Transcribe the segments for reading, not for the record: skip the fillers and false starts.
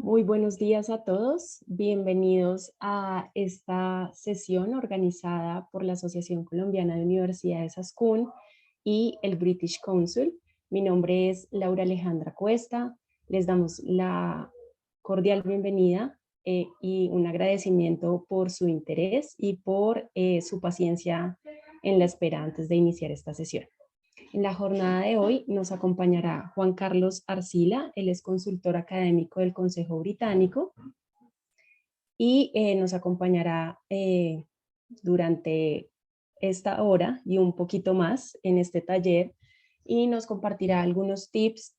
Muy buenos días a todos. Bienvenidos a esta sesión organizada por la Asociación Colombiana de Universidades ASCUN y el British Council. Mi nombre es Laura Alejandra Cuesta. Les damos la cordial bienvenida y un agradecimiento por su interés y por su paciencia en la espera antes de iniciar esta sesión. En la jornada de hoy nos acompañará Juan Carlos Arcila, él es consultor académico del Consejo Británico y nos acompañará durante esta hora y un poquito más en este taller y nos compartirá algunos tips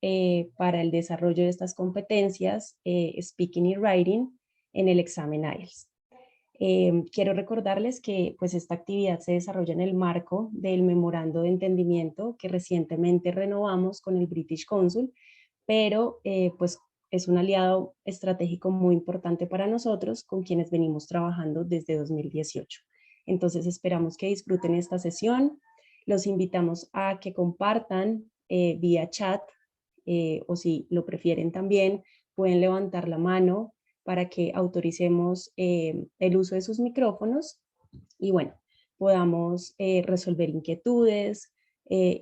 para el desarrollo de estas competencias, speaking y writing, en el examen IELTS. Quiero recordarles que pues, esta actividad se desarrolla en el marco del Memorando de Entendimiento que recientemente renovamos con el British Council, pero pues es un aliado estratégico muy importante para nosotros con quienes venimos trabajando desde 2018. Entonces esperamos que disfruten esta sesión. Los invitamos a que compartan vía chat o si lo prefieren también, pueden levantar la mano para que autoricemos el uso de sus micrófonos y bueno, podamos resolver inquietudes,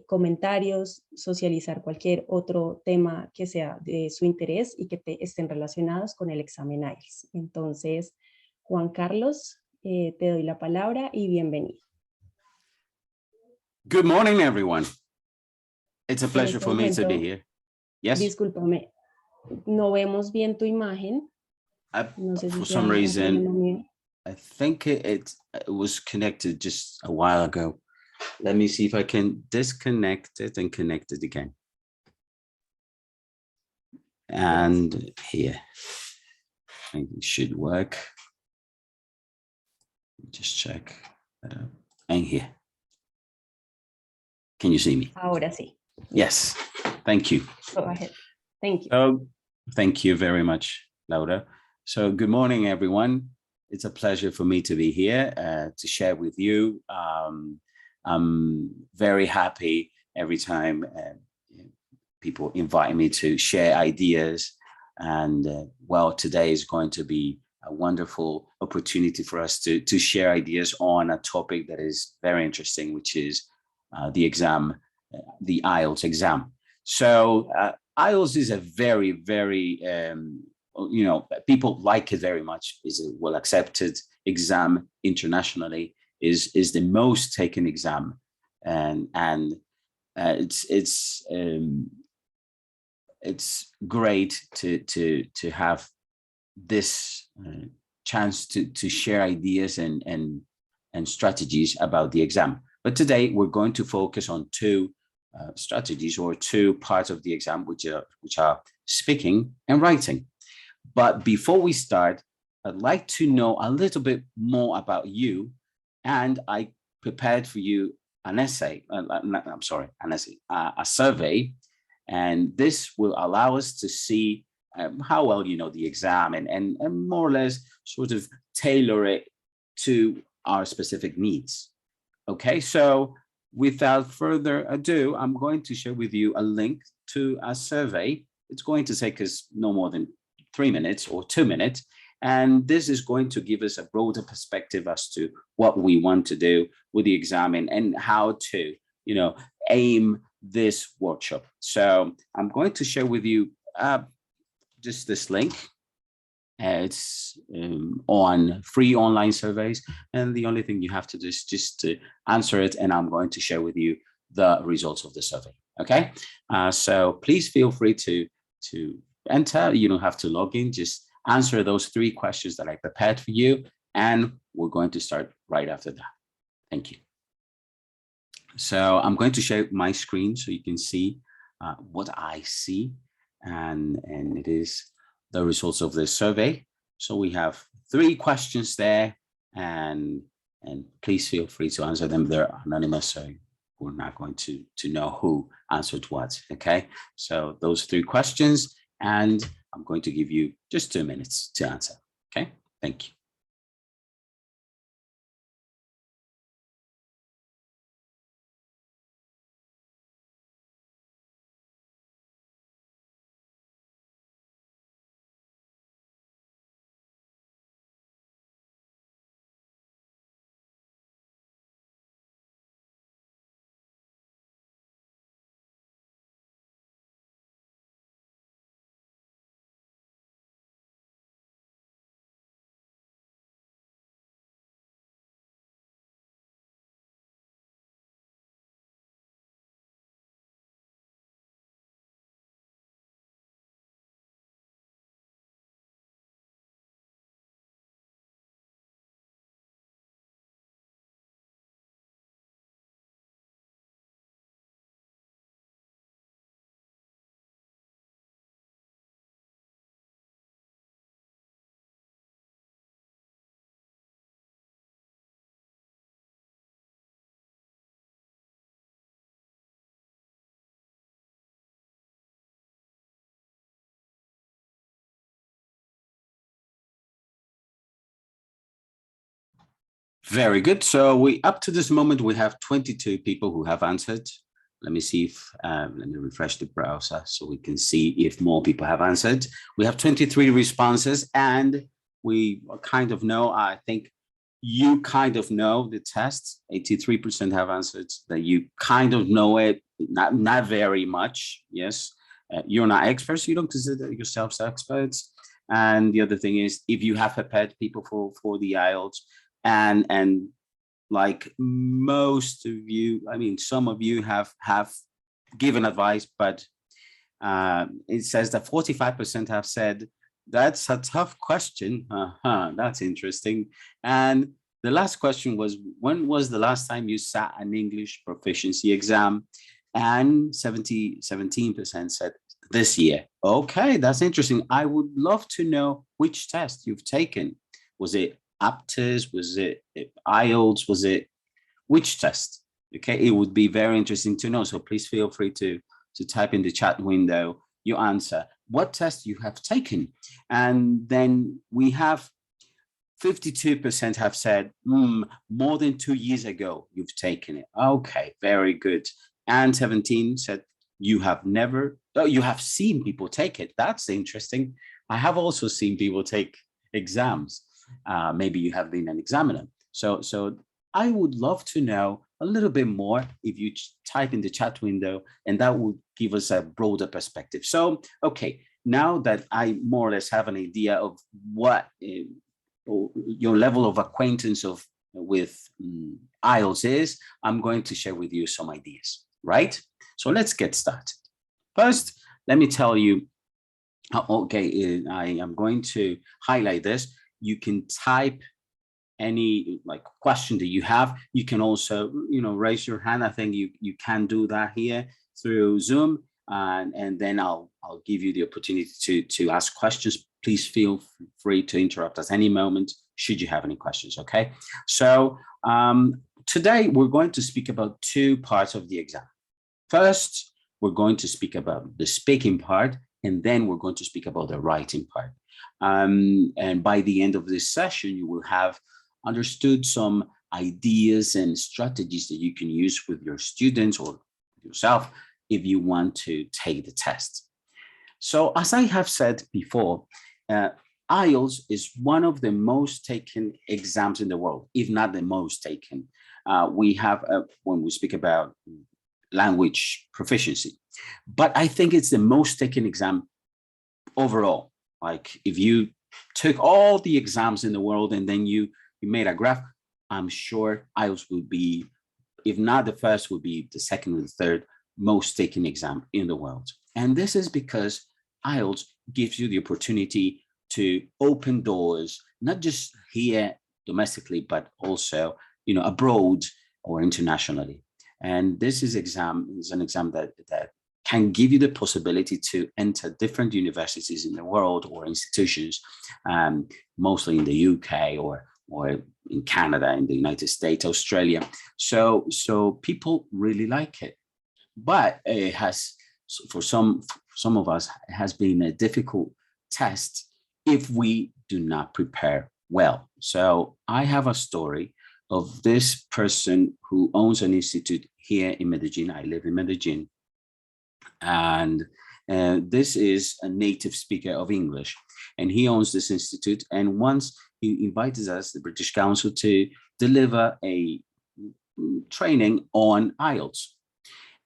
comentarios, socializar cualquier otro tema que sea de su interés y que estén relacionados con el examen IELTS. Entonces, Juan Carlos, te doy la palabra y bienvenido. Good morning, everyone. It's a En pleasure este for me to be momento, here. Yes. discúlpame, no vemos bien tu imagen. No sé si For some sea un problema reason, mío. I think it was connected just a while ago. Let me see if I can disconnect it and connect it again. And yes. Here, I think it should work. Just check that out. And here. Can you see me? Ahora sí. Yes. Thank you. Go ahead. Thank you. So, thank you very much, Laura. So, good morning, everyone. It's a pleasure for me to be here to share with you. I'm very happy every time people invite me to share ideas. And well, today is going to be a wonderful opportunity for us to share ideas on a topic that is very interesting, which is the exam, the IELTS exam. So IELTS is a very, very, people like it very much. Is a well accepted exam internationally. Is the most taken exam, and it's great to have this chance to share ideas and strategies about the exam. But today we're going to focus on two strategies or two parts of the exam, which are speaking and writing. But before we start, I'd like to know a little bit more about you, and I prepared for you an essay. A survey, and this will allow us to see how well you know the exam and more or less sort of tailor it to our specific needs. Okay, so without further ado, I'm going to share with you a link to a survey. It's going to take us no more than 3 minutes or 2 minutes. And this is going to give us a broader perspective as to what we want to do with the exam and how to, aim this workshop. So I'm going to share with you just this link. It's on free online surveys, and the only thing you have to do is just to answer it, and I'm going to share with you the results of the survey. Okay, so please feel free to enter. You don't have to log in. Just answer those 3 questions that I prepared for you, and we're going to start right after that. Thank you. So I'm going to share my screen so you can see what I see, and it is the results of the survey. So we have 3 questions there, and please feel free to answer them. They're anonymous, so we're not going to know who answered what. Okay, so those 3 questions, and I'm going to give you just 2 minutes to answer. Okay, thank you. Very good. So we, up to this moment, we have 22 people who have answered. Let me see if, let me refresh the browser so we can see if more people have answered. We have 23 responses, and we kind of know, I think you kind of know the test. 83% have answered that you kind of know it, not very much. Yes, you're not experts. You don't consider yourselves experts. And the other thing is, if you have prepared people for the IELTS, and like most of you, I mean, some of you have given advice, but it says that 45% have said, that's a tough question. That's interesting. And the last question was, when was the last time you sat an English proficiency exam? And 17% said this year. Okay, that's interesting. I would love to know which test you've taken. Was it APTIS? Was it IELTS? Was it which test? Okay, it would be very interesting to know. So please feel free to type in the chat window your answer, what test you have taken. And then we have 52% have said, more than 2 years ago, you've taken it. Okay, very good. And 17 said, you have never, you have seen people take it. That's interesting. I have also seen people take exams. Maybe you have been an examiner. So I would love to know a little bit more if you type in the chat window, and that would give us a broader perspective. So, okay, now that I more or less have an idea of what your level of acquaintance with IELTS is, I'm going to share with you some ideas, right? So let's get started. First, let me tell you, okay, I am going to highlight this. You can type any like question that you have. You can also, raise your hand. I think you can do that here through Zoom, and then I'll give you the opportunity to ask questions. Please feel free to interrupt at any moment should you have any questions. Okay, so today we're going to speak about two parts of the exam. First, we're going to speak about the speaking part, and then we're going to speak about the writing part. And by the end of this session, you will have understood some ideas and strategies that you can use with your students or yourself if you want to take the test. So as I have said before, IELTS is one of the most taken exams in the world, if not the most taken. We have, when we speak about language proficiency, but I think it's the most taken exam overall. Like if you took all the exams in the world and then you made a graph, I'm sure IELTS would be, if not the first, would be the second or the third most taken exam in the world. And this is because IELTS gives you the opportunity to open doors, not just here domestically, but also, abroad or internationally. And this is an exam that can give you the possibility to enter different universities in the world or institutions, mostly in the UK or in Canada, in the United States, Australia. So people really like it, but it has, for some of us, it has been a difficult test if we do not prepare well. So I have a story of this person who owns an institute here in Medellin. I live in Medellin. And this is a native speaker of English, and he owns this institute. And once he invited us, the British Council, to deliver a training on IELTS,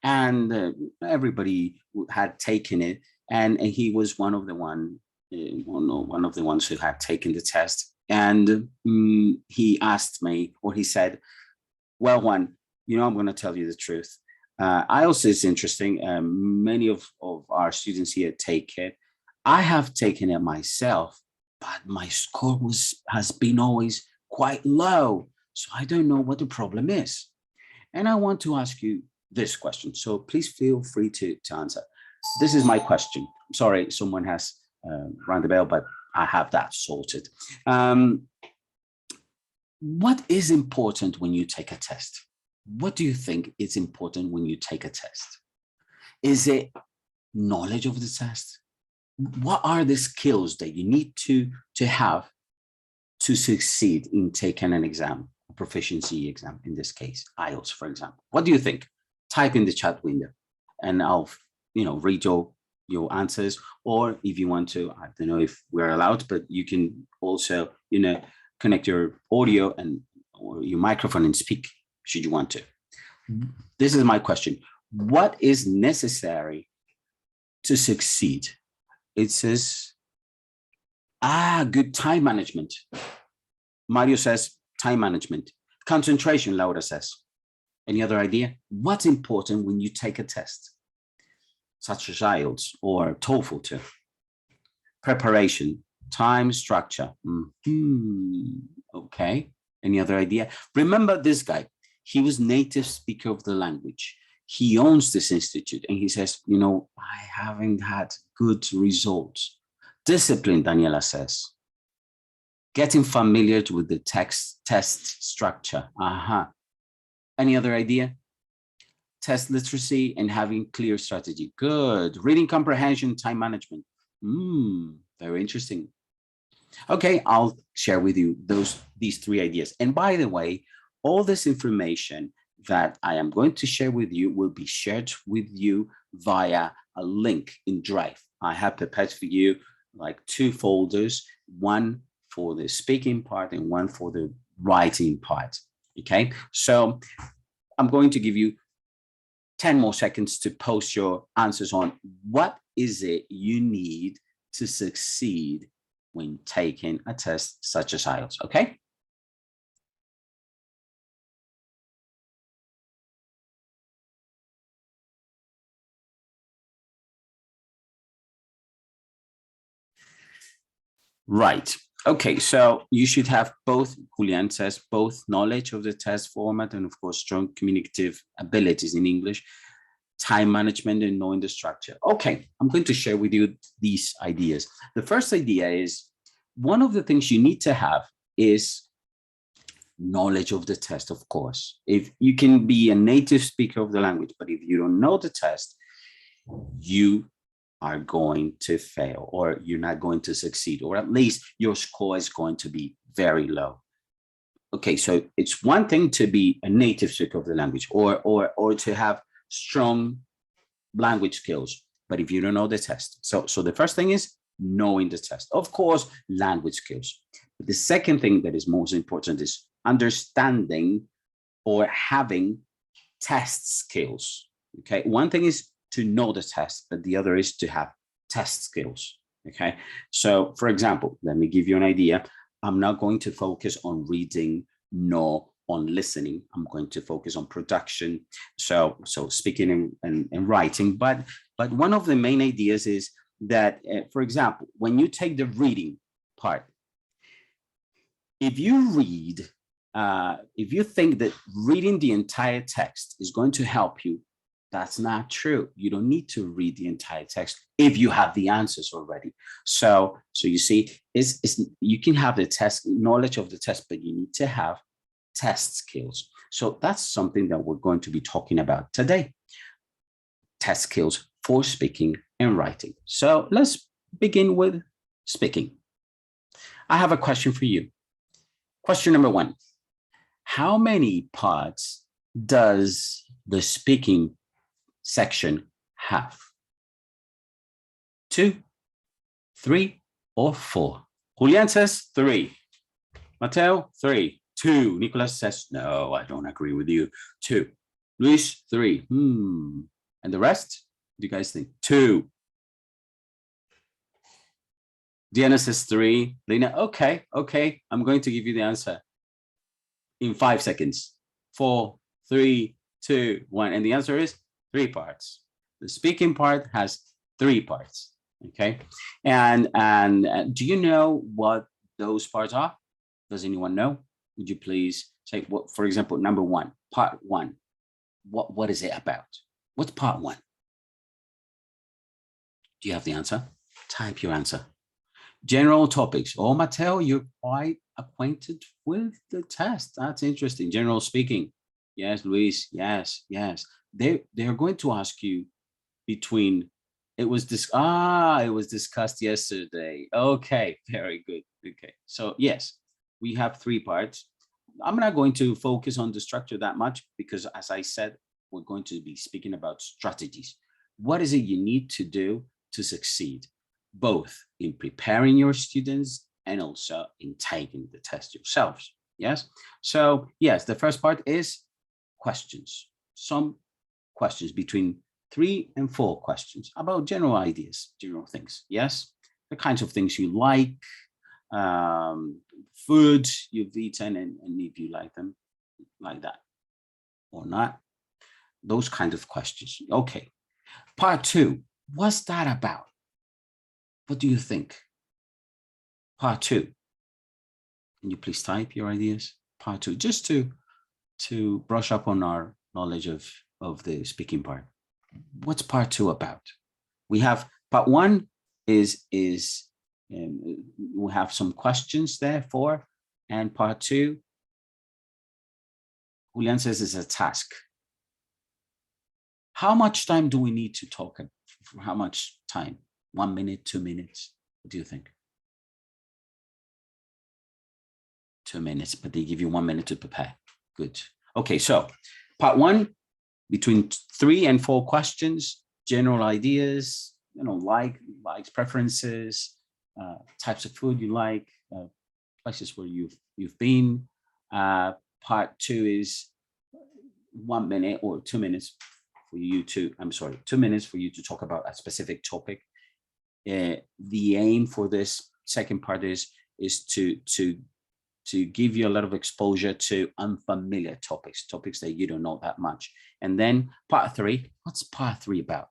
and everybody had taken it, and he was one of the ones who had taken the test. And he asked me, or he said, "Well, Juan, I'm going to tell you the truth. IELTS is interesting. Many of our students here take it. I have taken it myself, but my score has been always quite low. So I don't know what the problem is. And I want to ask you this question. So please feel free to answer. This is my question. Sorry, someone has rang the bell, but I have that sorted. What is important when you take a test? What do you think is important when you take a test? Is it knowledge of the test? What are the skills that you need to have to succeed in taking an exam? a proficiency exam, in this case, IELTS, for example. What do you think? Type in the chat window and I'll, read your answers. Or if you want to, I don't know if we're allowed, but you can also, connect your audio or your microphone and speak, should you want to. This is my question. What is necessary to succeed? It says, good time management. Mario says time management. Concentration, Laura says. Any other idea? What's important when you take a test, such as IELTS or TOEFL too? Preparation, time, structure. Okay. Any other idea? Remember this guy. He was native speaker of the language. He owns this institute and he says, I haven't had good results. Discipline, Daniela says. Getting familiar with the test structure. Any other idea? Test literacy and having clear strategy. Good. Reading comprehension, time management. Very interesting. Okay, I'll share with you these 3 ideas. And by the way, all this information that I am going to share with you will be shared with you via a link in Drive. I have prepared for you like 2 folders, one for the speaking part and one for the writing part. Okay, so I'm going to give you 10 more seconds to post your answers on what is it you need to succeed when taking a test such as IELTS, okay? Right. Okay, so you should have both, Julian says, both knowledge of the test format and of course, strong communicative abilities in English, time management and knowing the structure. Okay, I'm going to share with you these ideas. The first idea is one of the things you need to have is knowledge of the test, of course. If you can be a native speaker of the language, but if you don't know the test, you are going to fail or you're not going to succeed, or at least your score is going to be very low. Okay, so it's one thing to be a native speaker of the language or to have strong language skills, but if you don't know the test. So the first thing is knowing the test. Of course, language skills. But the second thing that is most important is understanding or having test skills. Okay, one thing is to know the test, but the other is to have test skills. Okay, so for example, let me give you an idea. I'm not going to focus on reading nor on listening. I'm going to focus on production, so speaking and writing. But one of the main ideas is that, for example, when you take the reading part, if you read, if you think that reading the entire text is going to help you, that's not true. You don't need to read the entire text if you have the answers already. So you see, you can have the test knowledge of the test, but you need to have test skills. So that's something that we're going to be talking about today. Test skills for speaking and writing. So let's begin with speaking. I have a question for you. Question number 1. How many parts does the speaking section have? 2, 3, or 4? Julian says 3. Mateo, 3. 2. Nicolas says, no, I don't agree with you. 2. Luis, 3. And the rest? What do you guys think? 2. Diana says 3. Lena, okay. I'm going to give you the answer in 5 seconds. 4, 3, 2, 1. And the answer is 3 parts. The speaking part has 3 parts. Okay. And do you know what those parts are? Does anyone know? Would you please say, what, for example, number 1, part 1. What is it about? What's part 1? Do you have the answer? Type your answer. General topics. Oh, Mateo, you're quite acquainted with the test. That's interesting. General speaking. Yes, Luis. Yes. They're going to ask you between, it was discussed yesterday. Okay, very good. Okay, so yes, we have 3 parts. I'm not going to focus on the structure that much because, as I said, we're going to be speaking about strategies. What is it you need to do to succeed, both in preparing your students and also in taking the test yourselves? Yes. So yes, the first part is questions. Some questions, between 3 and 4 questions about general ideas, general things. Yes, the kinds of things you like, food you've eaten, and if you like them like that or not. Those kinds of questions. Okay. Part 2. What's that about? What do you think? Part 2. Can you please type your ideas? Part 2, just to brush up on our knowledge of the speaking part. What's part 2 about? We have part 1 is we have some questions there for, and part 2, Julian says, is a task. How much time do we need to talk? For how much time? 1 minute, 2 minutes? What do you think? 2 minutes, but they give you 1 minute to prepare. Good. Okay, so part 1, between 3 and 4 questions, general ideas, likes, preferences, types of food you like, places where you've been. Part 2 is 1 minute or 2 minutes for you to, 2 minutes for you to talk about a specific topic. The aim for this second part is to give you a lot of exposure to unfamiliar topics that you don't know that much. And then part 3, what's part 3 about?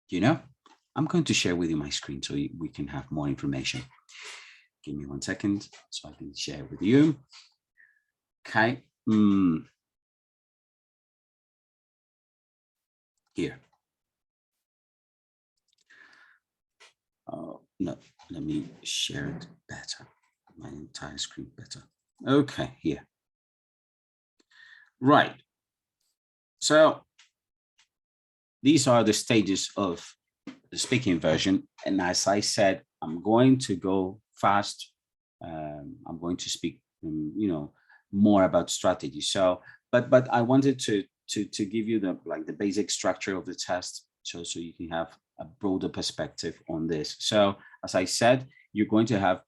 You know, I'm going to share with you my screen so we can have more information. Give me 1 second so I can share with you. Okay. Here. No, let me share it better. My entire screen better. Okay, here. Right. So these are the stages of the speaking version. And as I said, I'm going to go fast. I'm going to speak, more about strategy. So, but I wanted to give you the basic structure of the test, so you can have a broader perspective on this. So, as I said, you're going to have,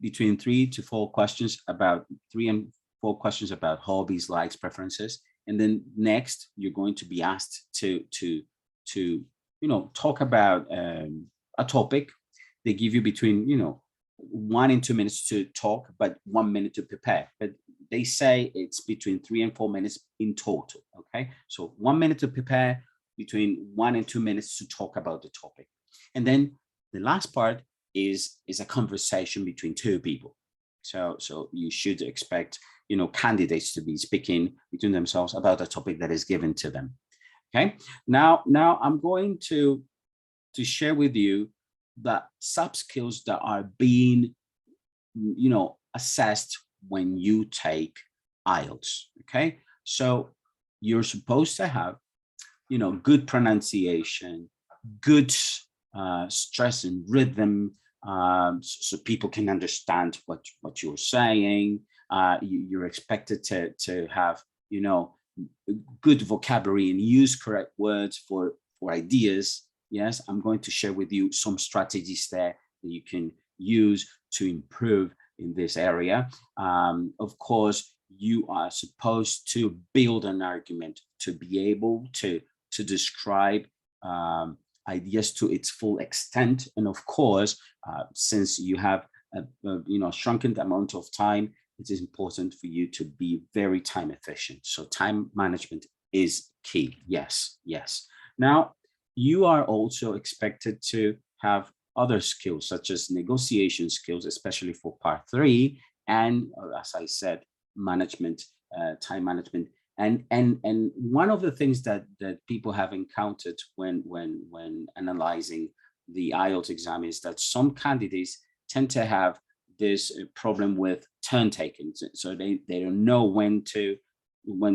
between 3 to 4 questions about 3 and 4 questions about hobbies, likes, preferences, and then next you're going to be asked to talk about a topic. They give you between 1 and 2 minutes to talk, but 1 minute to prepare. But they say it's between 3 and 4 minutes in total. Okay, so 1 minute to prepare, between 1 and 2 minutes to talk about the topic, and then the last part is a conversation between 2 people. So you should expect candidates to be speaking between themselves about a topic that is given to them. Okay, now I'm going to share with you the Subskills that are being assessed when you take IELTS. Okay, so you're supposed to have good pronunciation, good stress and rhythm, so people can understand what you're saying. You're expected to have good vocabulary and use correct words for ideas. Yes, I'm going to share with you some strategies there that you can use to improve in this area. Of course, you are supposed to build an argument to be able to describe ideas to its full extent. And of course, since you have a shrunken amount of time, it is important for you to be very time efficient. So time management is key. Yes. Now, you are also expected to have other skills such as negotiation skills, especially for part 3, and as I said, management, time management. And one of the things that people have encountered when analyzing the IELTS exam is that some candidates tend to have this problem with turn taking. So they don't know when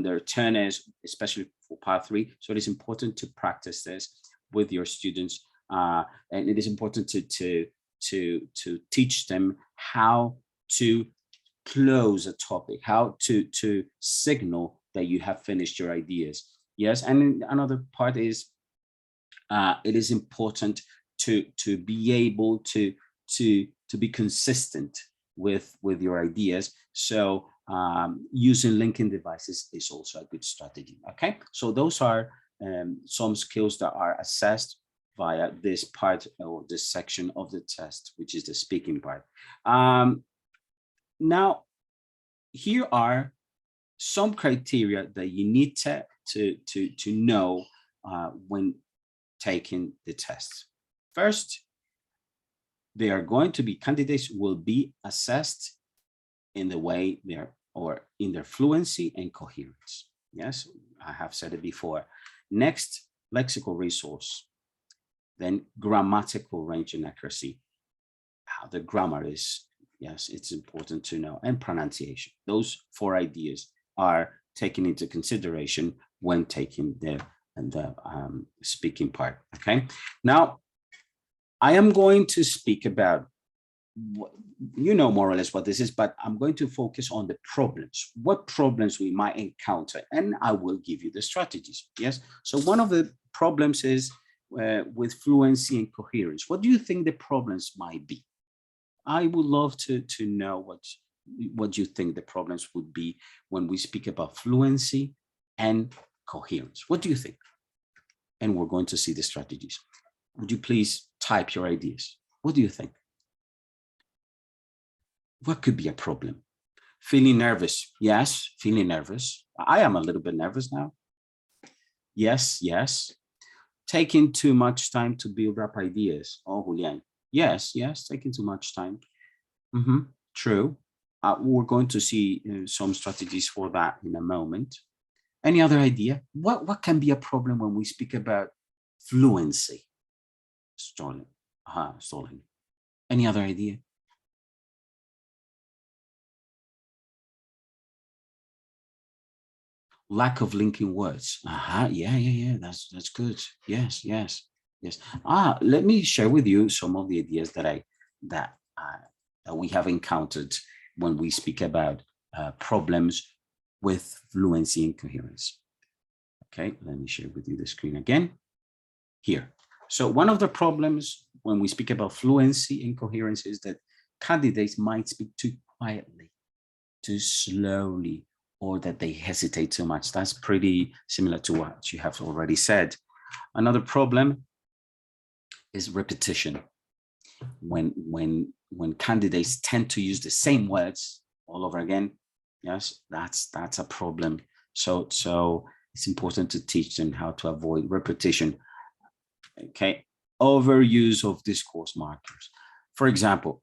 their turn is, especially for part 3. So it is important to practice this with your students and it is important to teach them how to close a topic, how to signal that you have finished your ideas. Yes, and another part is it is important to be able to be consistent with your ideas. So using linking devices is also a good strategy. Okay, so those are some skills that are assessed via this part or this section of the test, which is the speaking part. Now, here are some criteria that you need to know when taking the test. First, they are going to be, candidates will be assessed in the way they're, or in their fluency and coherence. Yes, I have said it before. Next, lexical resource. Then grammatical range and accuracy. How the grammar is, yes, it's important to know, and pronunciation. Those 4 ideas are taken into consideration when taking the speaking part. Okay, now I am going to speak about, you know more or less what this is, but I'm going to focus on the problems, what problems we might encounter, and I will give you the strategies. Yes, so one of the problems is with fluency and coherence. What do you think the problems might be? I would love to know what you think the problems would be when we speak about fluency and coherence. What do you think? And we're going to see the strategies. Would you please type your ideas? What do you think? What could be a problem? Feeling nervous? Yes, feeling nervous. I am a little bit nervous now. Yes, yes. Taking too much time to build up ideas. Oh, Julian. Yes, yes, taking too much time. True. We're going to see some strategies for that in a moment. Any other idea? What can be a problem when we speak about fluency? Stalling. Stalling. Any other idea? Lack of linking words. Yeah. That's good. Yes. Let me share with you some of the ideas that we have encountered when we speak about problems with fluency and coherence. Okay, let me share with you the screen again here. So one of the problems when we speak about fluency and coherence is that candidates might speak too quietly, too slowly, or that they hesitate too much. That's pretty similar to what you have already said. Another problem is repetition. When candidates tend to use the same words all over again, yes, that's a problem. So it's important to teach them how to avoid repetition. Okay, overuse of discourse markers. For example.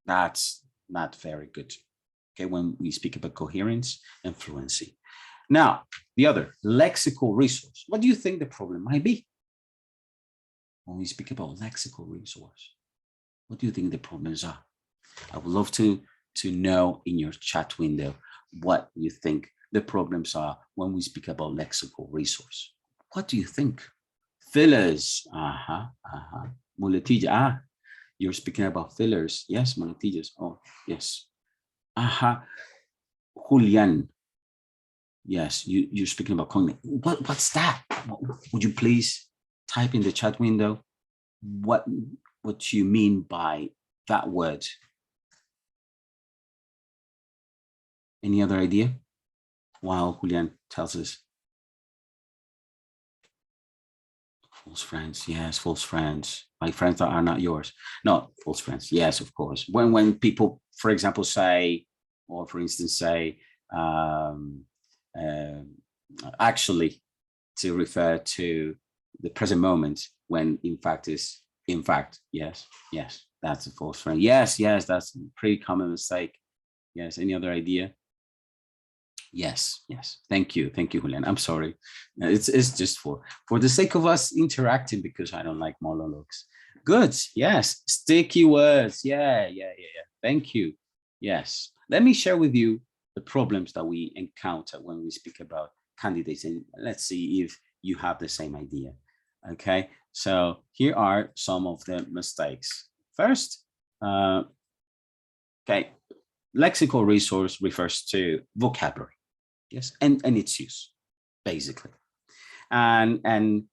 That's not very good. Okay, when we speak about coherence and fluency. Now, the other, lexical resource. What do you think the problem might be? When we speak about lexical resource, what do you think the problems are? I would love to know in your chat window what you think the problems are when we speak about lexical resource. What do you think? Fillers. Muletilla. You're speaking about fillers. Yes, muletillas. Oh, yes. Julian. Yes, you're speaking about cognitive. What's that? Would you please type in the chat window what you mean by that word? Any other idea? Wow, Julian tells us. False friends, yes, false friends. Like friends that are not yours. No, false friends, yes, of course. When people, for example, say, or for instance, say, actually, to refer to the present moment when in fact is in fact. Yes, that's a false friend. Yes, that's a pretty common mistake. Yes, any other idea? Yes. Thank you, Julian. I'm sorry. It's just for the sake of us interacting, because I don't like monologues. Good. Yes. Sticky words. Yeah. Thank you. Yes. Let me share with you the problems that we encounter when we speak about candidates, and let's see if you have the same idea. Okay, so here are some of the mistakes. First, okay, lexical resource refers to vocabulary, yes, and its use, basically. And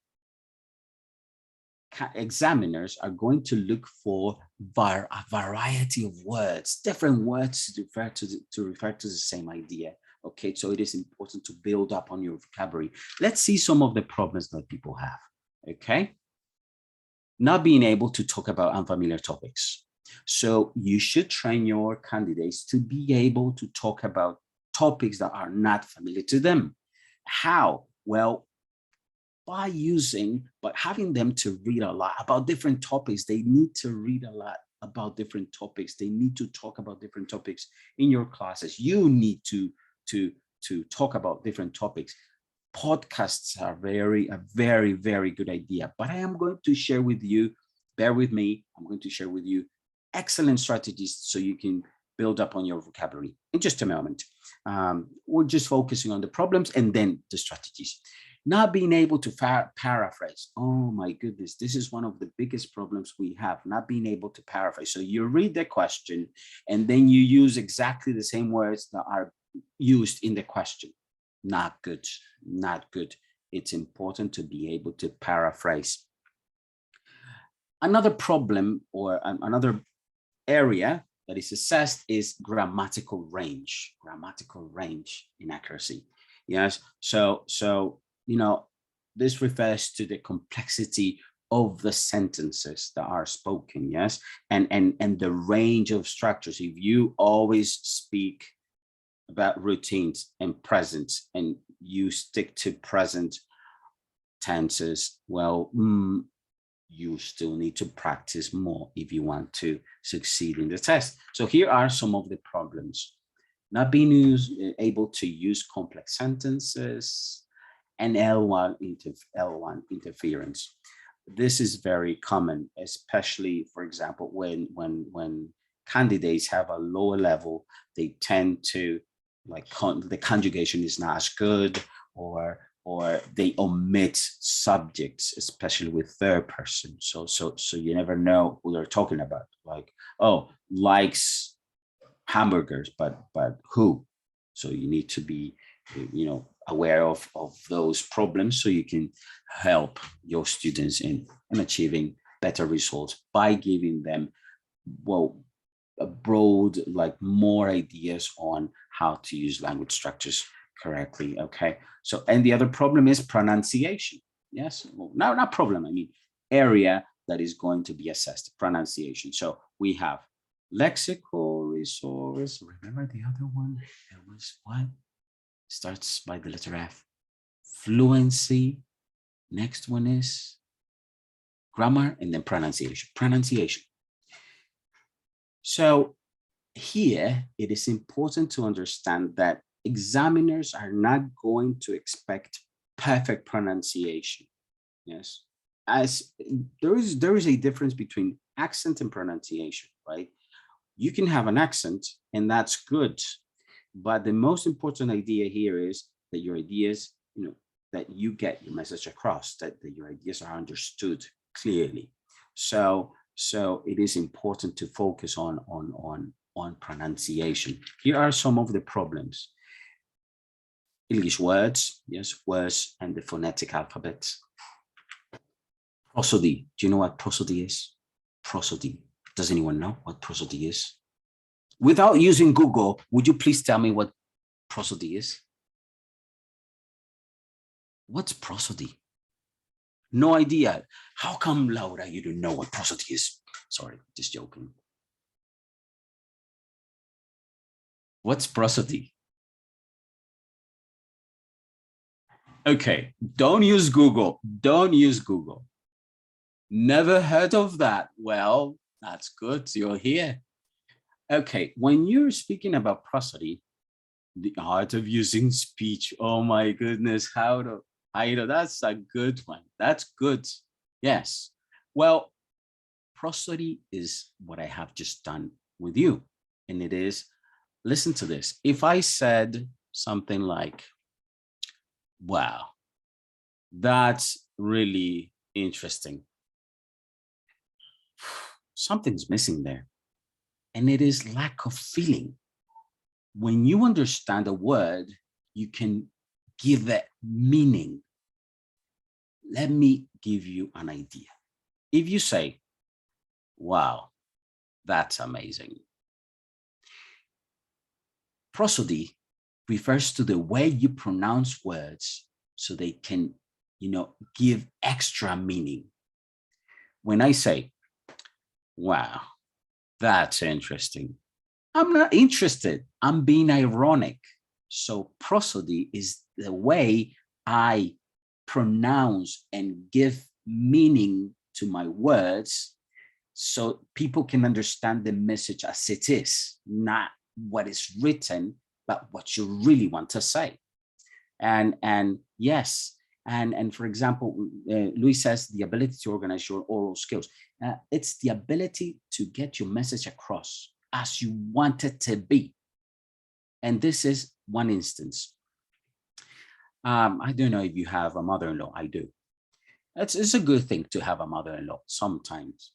examiners are going to look for a variety of words, different words to refer to the same idea. Okay, so it is important to build up on your vocabulary. Let's see some of the problems that people have. Okay, not being able to talk about unfamiliar topics. So you should train your candidates to be able to talk about topics that are not familiar to them. How? Well, by having them to read a lot about different topics. They need to read a lot about different topics. They need to talk about different topics in your classes. You need to talk about different topics. Podcasts are a very, very good idea, but I am going to share with you, bear with me, I'm going to share with you excellent strategies so you can build up on your vocabulary in just a moment. We're just focusing on the problems and then the strategies. Not being able to paraphrase. Oh my goodness, this is one of the biggest problems we have, not being able to paraphrase. So you read the question and then you use exactly the same words that are used in the question. Not good, not good. It's important to be able to paraphrase. Another problem or another area that is assessed is grammatical range inaccuracy. Yes, so you know, this refers to the complexity of the sentences that are spoken, yes, and the range of structures. If you always speak about routines and presents and you stick to present tenses, well, you still need to practice more if you want to succeed in the test. So here are some of the problems. Not being able to use complex sentences, and L1 interference. This is very common, especially, for example, when candidates have a lower level, they tend to, like, the conjugation is not as good, or they omit subjects, especially with third person. So you never know who they're talking about. Like, oh, likes hamburgers, but who? So you need to be, you know, aware of those problems so you can help your students in achieving better results by giving them, well, a broad, like, more ideas on how to use language structures correctly. Okay, so, and the other problem is pronunciation. Yes, well, no, not problem, I mean area that is going to be assessed, pronunciation. So we have lexical resource. Remember the other one? It was what? Starts by the letter F. Fluency. Next one is grammar, and then pronunciation. So here it is important to understand that examiners are not going to expect perfect pronunciation. Yes, as there is a difference between accent and pronunciation, right? You can have an accent and that's good, but the most important idea here is that your ideas, you know, that you get your message across, that your ideas are understood clearly. So it is important to focus on pronunciation. Here are some of the problems. English words, yes, words and the phonetic alphabet. Prosody. Do you know what prosody is? Prosody. Does anyone know what prosody is? Without using Google, would you please tell me what prosody is? What's prosody? No idea. How come, Laura, you don't know what prosody is? Sorry, just joking. What's prosody? Okay, don't use Google. Don't use Google. Never heard of that. Well, that's good. You're here. Okay, when you're speaking about prosody, the art of using speech. Oh my goodness, that's a good one. That's good. Yes. Well, prosody is what I have just done with you. And it is, listen to this. If I said something like, Wow, that's really interesting. Something's missing there, and it is lack of feeling. When you understand a word, you can give it meaning. Let me give you an idea. If you say, wow, that's amazing. Prosody refers to the way you pronounce words so they can, give extra meaning. When I say, wow, that's interesting, I'm not interested. I'm being ironic. So prosody is the way I pronounce and give meaning to my words so people can understand the message as it is, not what is written, but what you really want to say. And yes, and for example, Luis says the ability to organize your oral skills. It's the ability to get your message across as you want it to be. And this is one instance. I don't know if you have a mother-in-law. I do. It's a good thing to have a mother-in-law sometimes.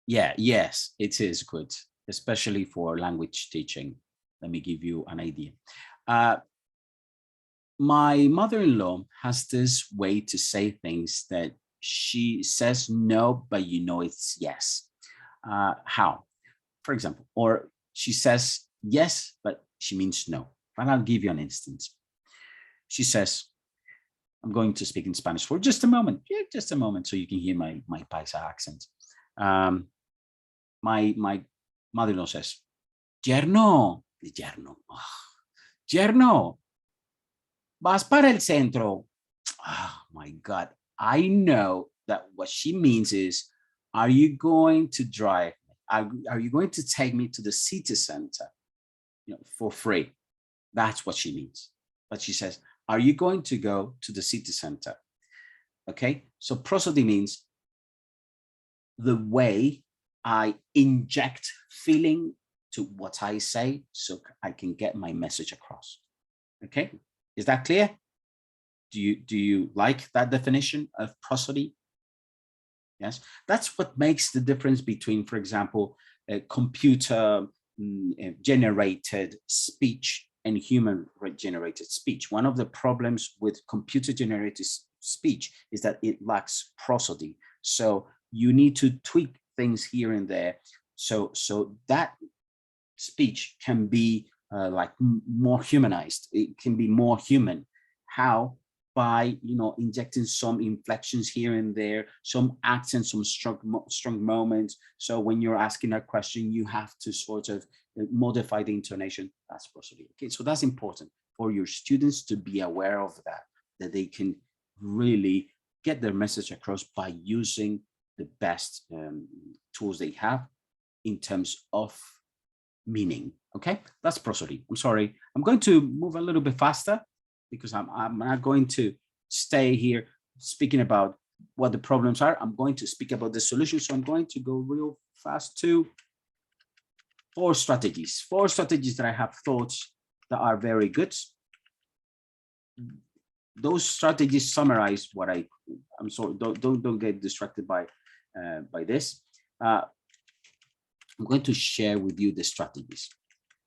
Yes, it is good, especially for language teaching. Let me give you an idea. My mother-in-law has this way to say things that she says no, but it's yes. How? For example, or she says yes, but she means no. And I'll give you an instance. She says, I'm going to speak in Spanish for just a moment. Yeah, just a moment, so you can hear my Paisa accent. My mother-in-law says, Yerno, Yerno, vas para el centro. Oh my God. I know that what she means is, are you going to drive? Are you going to take me to the city center, for free? That's what she means. But she says, are you going to go to the city center? Okay, so prosody means the way I inject feeling to what I say so I can get my message across. Okay, is that clear? Do you like that definition of prosody? Yes, that's what makes the difference between, for example, a computer generated speech and human generated speech. One of the problems with computer generated speech is that it lacks prosody. So you need to tweak things here and there so that speech can be like more humanized. It can be more human. How? By injecting some inflections here and there, some accents, some strong moments. So when you're asking a question, you have to sort of modify the intonation. That's prosody. Okay, so that's important for your students to be aware of that they can really get their message across by using the best tools they have in terms of meaning. Okay, that's prosody. I'm sorry, I'm going to move a little bit faster because I'm not going to stay here speaking about what the problems are. I'm going to speak about the solution. So I'm going to go real fast to four strategies that I have thought that are very good. Those strategies summarize what I'm sorry, don't get distracted by this. I'm going to share with you the strategies.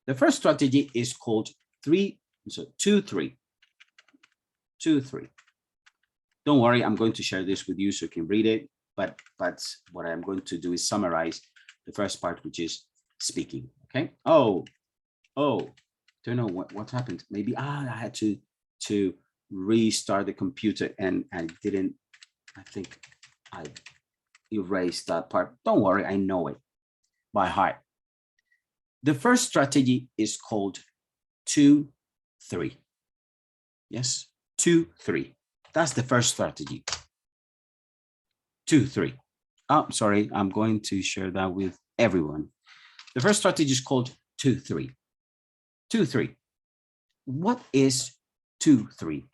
The first strategy is called 2-3. 2-3. Don't worry, I'm going to share this with you so you can read it. But what I'm going to do is summarize the first part, which is speaking. Okay. Oh, don't know what happened. Maybe I had to restart the computer and I didn't. I think I erased that part. Don't worry, I know it by heart. The first strategy is called 2-3. Yes. 2-3. That's the first strategy. 2-3. Oh, sorry. I'm going to share that with everyone. The first strategy is called 2-3. 2-3. What is 2-3?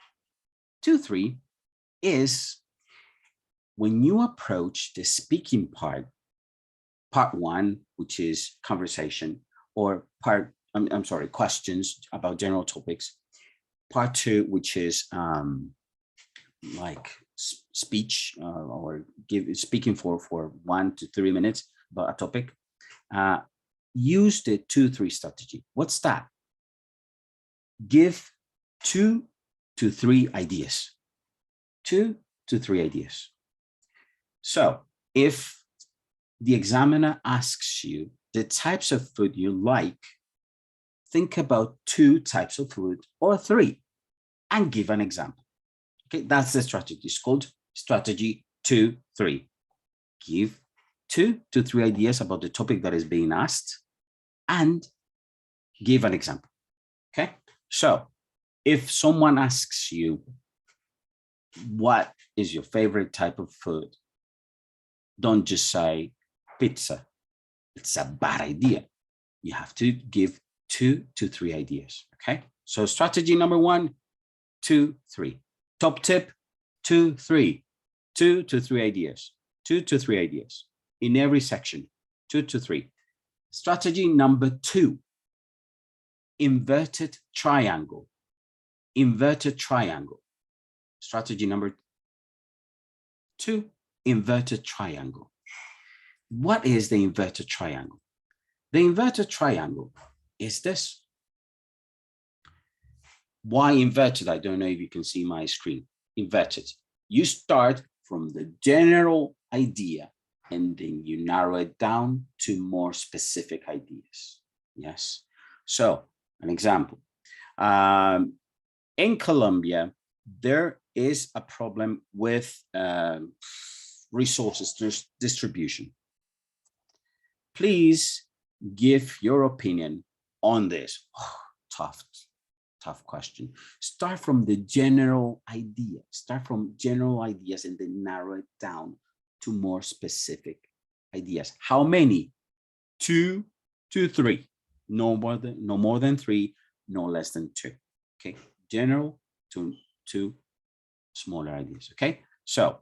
2-3 is when you approach the speaking part 1, which is conversation, or questions about general topics. part 2, which is like speech or speaking for 1 to 3 minutes about a topic. Use the 2-3 strategy. What's that? Give 2 to 3 ideas. 2 to 3 ideas. So if the examiner asks you the types of food you like, think about 2 types of food or 3 and give an example. Okay, that's the strategy. It's called strategy 2-3. Give 2 to 3 ideas about the topic that is being asked and give an example. Okay, so if someone asks you, what is your favorite type of food? Don't just say pizza. It's a bad idea. You have to give 2 to 3 ideas. Okay, so strategy number 1, 2, 3. Top tip, 2, 3. 2 to 3 ideas. 2 to 3 ideas in every section. 2 to 3. Strategy number 2, inverted triangle. Inverted triangle. Strategy number 2, inverted triangle. What is the inverted triangle? The inverted triangle is this. Why inverted? I don't know if you can see my screen. Inverted. You start from the general idea and then you narrow it down to more specific ideas. Yes. So an example. In Colombia, there is a problem with resources distribution. Please give your opinion on this. Oh, tough question. Start from the general idea. Start from general ideas and then narrow it down to more specific ideas. How many? 2 to 3. No more than 3. No less than 2. Okay. General to smaller ideas. Okay. So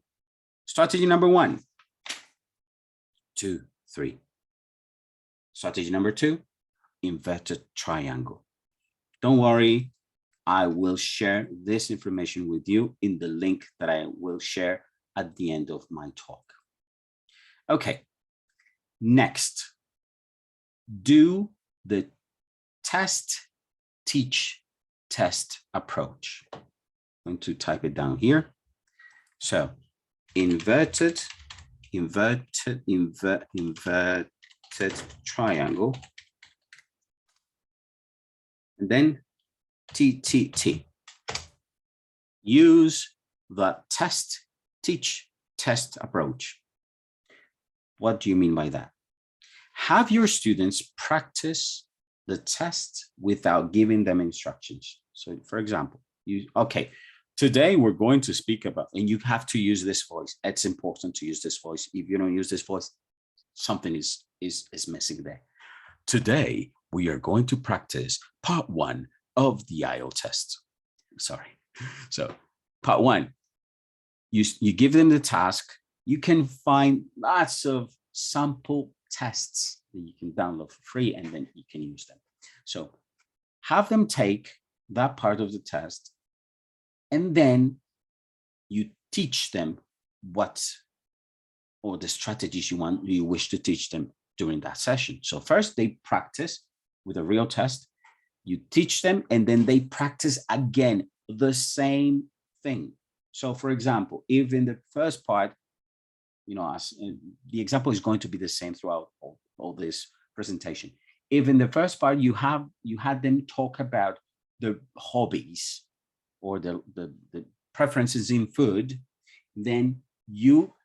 strategy number 1, 2, 3. Strategy number 2, inverted triangle. Don't worry, I will share this information with you in the link that I will share at the end of my talk. Okay, next, do the test, teach, test approach. I'm going to type it down here. So inverted triangle, and then TTT. Use the test, teach, test approach. What do you mean by that? Have your students practice the test without giving them instructions. So for example, today we're going to speak about, and you have to use this voice. It's important to use this voice. If you don't use this voice, something is missing there. Today, we are going to practice part 1 of the IELTS test. Sorry. So part 1, you give them the task. You can find lots of sample tests that you can download for free, and then you can use them. So have them take that part of the test, and then you teach them or the strategies you wish to teach them during that session. So first they practice with a real test, you teach them, and then they practice again the same thing. So for example, if in the first part, the example is going to be the same throughout all this presentation. If in the first part you had them talk about the hobbies or the preferences in food, then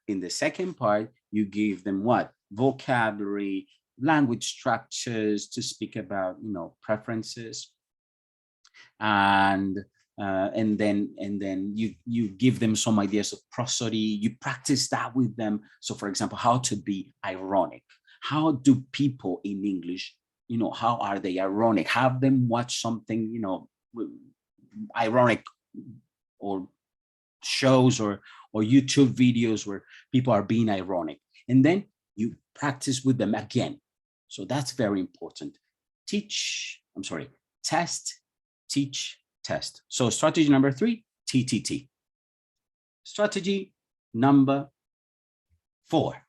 in the second part, you give them what? Vocabulary, language structures to speak about, preferences, and then you give them some ideas of prosody. You practice that with them. So for example, how to be ironic. How do people in English, how are they ironic? Have them watch something, ironic, or shows or YouTube videos where people are being ironic, and then you practice with them again. So that's very important. Test, teach, test. So strategy number 3, TTT. Strategy number 4.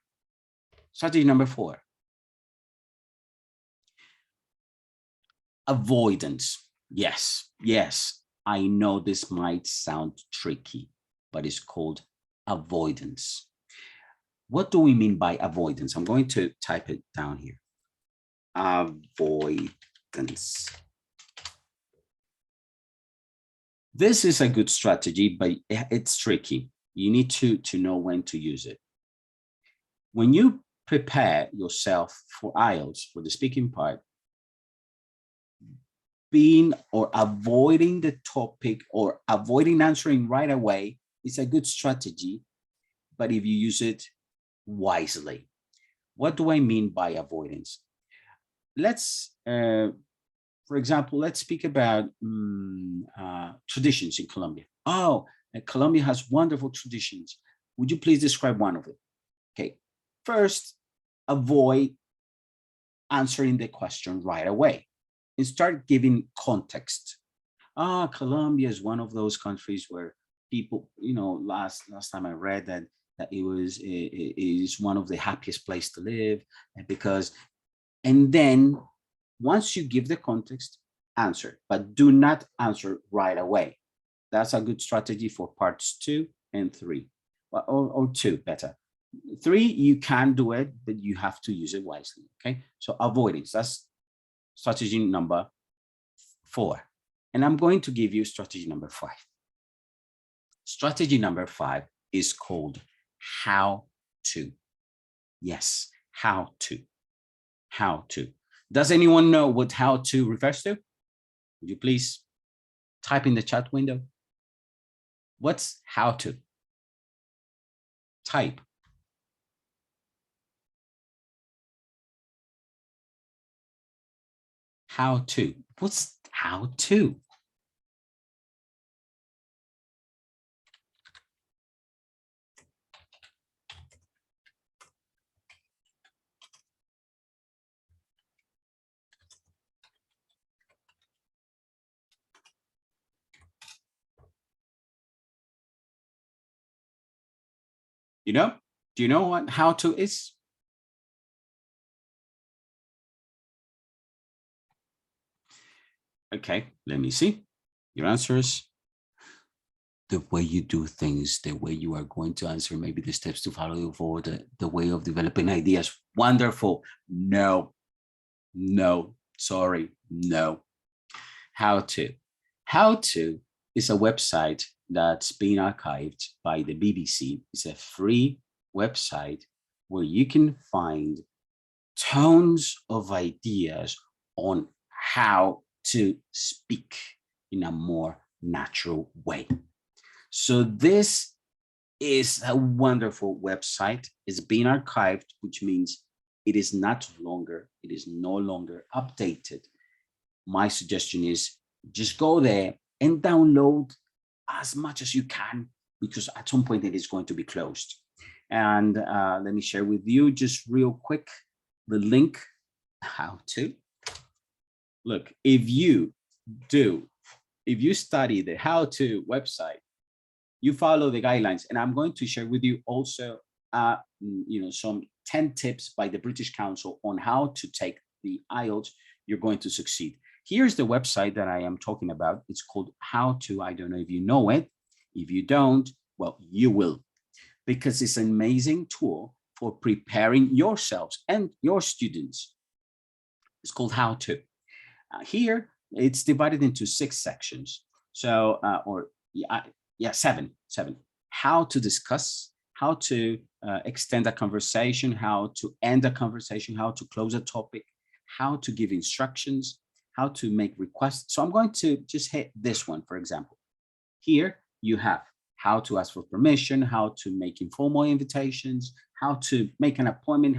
Strategy number 4. Avoidance. Yes, I know this might sound tricky, but it's called avoidance. What do we mean by avoidance? I'm going to type it down here. Avoidance. This is a good strategy, but it's tricky. You need to know when to use it. When you prepare yourself for IELTS, for the speaking part, being or avoiding the topic or avoiding answering right away is a good strategy, but if you use it wisely. What do I mean by avoidance? Let's, for example, let's speak about traditions in Colombia. Oh, Colombia has wonderful traditions. Would you please describe one of them? Okay, first, avoid answering the question right away and start giving context. Colombia is one of those countries where people, you know, last time I read that it is one of the happiest place to live, and then once you give the context, answer, but do not answer right away. That's a good strategy for parts 2 and 3, or 2 better. 3, you can do it, but you have to use it wisely. Okay, so avoidance, that's strategy number 4. And I'm going to give you strategy number 5. Strategy number 5 is called how to. Yes, how to. How to. Does anyone know what how to refers to? Would you please type in the chat window? What's how to? Type. How to. What's how to? You know? Do you know what how to is? Okay, let me see your answers. The way you do things, the way you are going to answer, maybe the steps to follow forward, the way of developing ideas. Wonderful. No, sorry, no. How to. How to is a website that's being archived by the BBC. It's a free website where you can find tons of ideas on how to speak in a more natural way. So this is a wonderful website. It's being archived, which means it is no longer updated. My suggestion is just go there and download as much as you can, because at some point it is going to be closed. And let me share with you just real quick the link. How to. Look, if you study the how to website, you follow the guidelines, and I'm going to share with you also some 10 tips by the British Council on how to take the IELTS. You're going to succeed. Here's the website that I am talking about. It's called How To. I don't know if you know it. If you don't, well, you will, because it's an amazing tool for preparing yourselves and your students. It's called How To. Here, it's divided into 6 sections. So, seven. How to discuss, how to extend a conversation, how to end a conversation, how to close a topic, how to give instructions, how to make requests. So I'm going to just hit this one, for example. Here you have how to ask for permission, how to make informal invitations, how to make an appointment,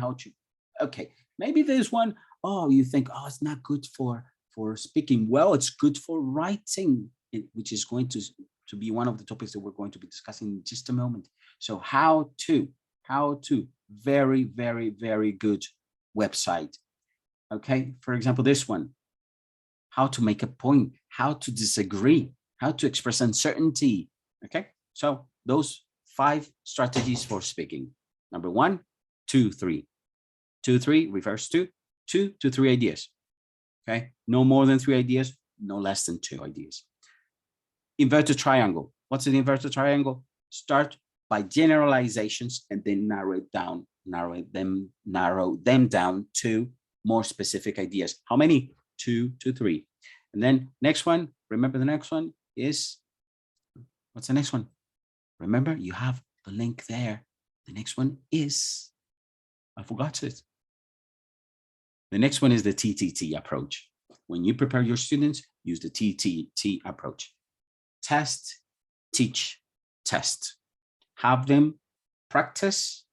okay, maybe this one, you think, it's not good for speaking. Well, it's good for writing, which is going to be one of the topics that we're going to be discussing in just a moment. So how to, very, very, very good website. Okay, for example, this one, how to make a point, how to disagree. how to express uncertainty. Okay, so those 5 strategies for speaking. Number 1, 2, 3. 2, 3 refers to 2 to 3 ideas. Okay, no more than 3 ideas, no less than 2 ideas. Inverted triangle. What's an inverted triangle? Start by generalizations and then narrow them down to more specific ideas. How many? 2 to 3. And then next one, remember the next one is, what's the next one? Remember, you have the link there. The next one is, I forgot it. The next one is the TTT approach. When you prepare your students, use the TTT approach. Test, teach, test. Have them practice,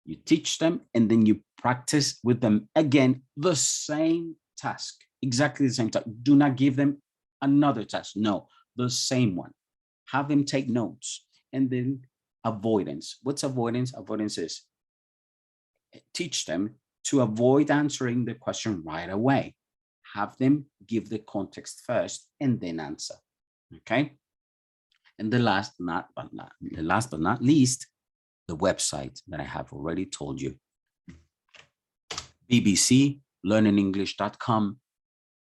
you teach them, and then you practice with them again the same task, exactly the same task. Do not give them another task. No, the same one. Have them take notes. And then avoidance. What's avoidance? Avoidance is teach them to avoid answering the question right away. Have them give the context first and then answer. Okay. And the last but not least, the website that I have already told you. bbclearningenglish.com.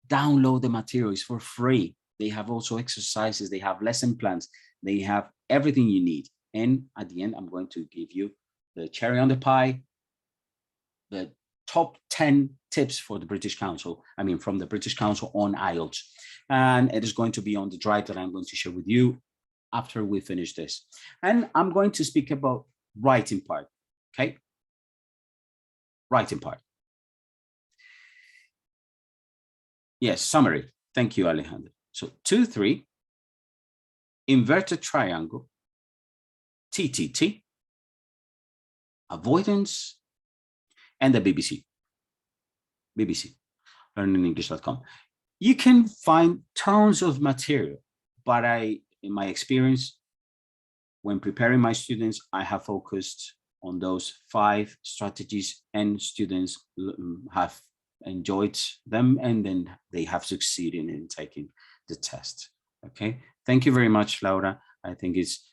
Download the materials for free. They have also exercises, they have lesson plans, they have everything you need. And at the end, I'm going to give you the cherry on the pie, the top 10 tips for the British Council, from the British Council on IELTS. And it is going to be on the drive that I'm going to share with you after we finish this. And I'm going to speak about writing part, okay? Writing part. Yes, summary. Thank you, Alejandro. So 2, 3, inverted triangle, TTT, avoidance, and the BBC, learningenglish.com. You can find tons of material, but in my experience, when preparing my students, I have focused on those 5 strategies, and students have enjoyed them, and then they have succeeded in taking the test. Okay, thank you very much, Laura. I think it's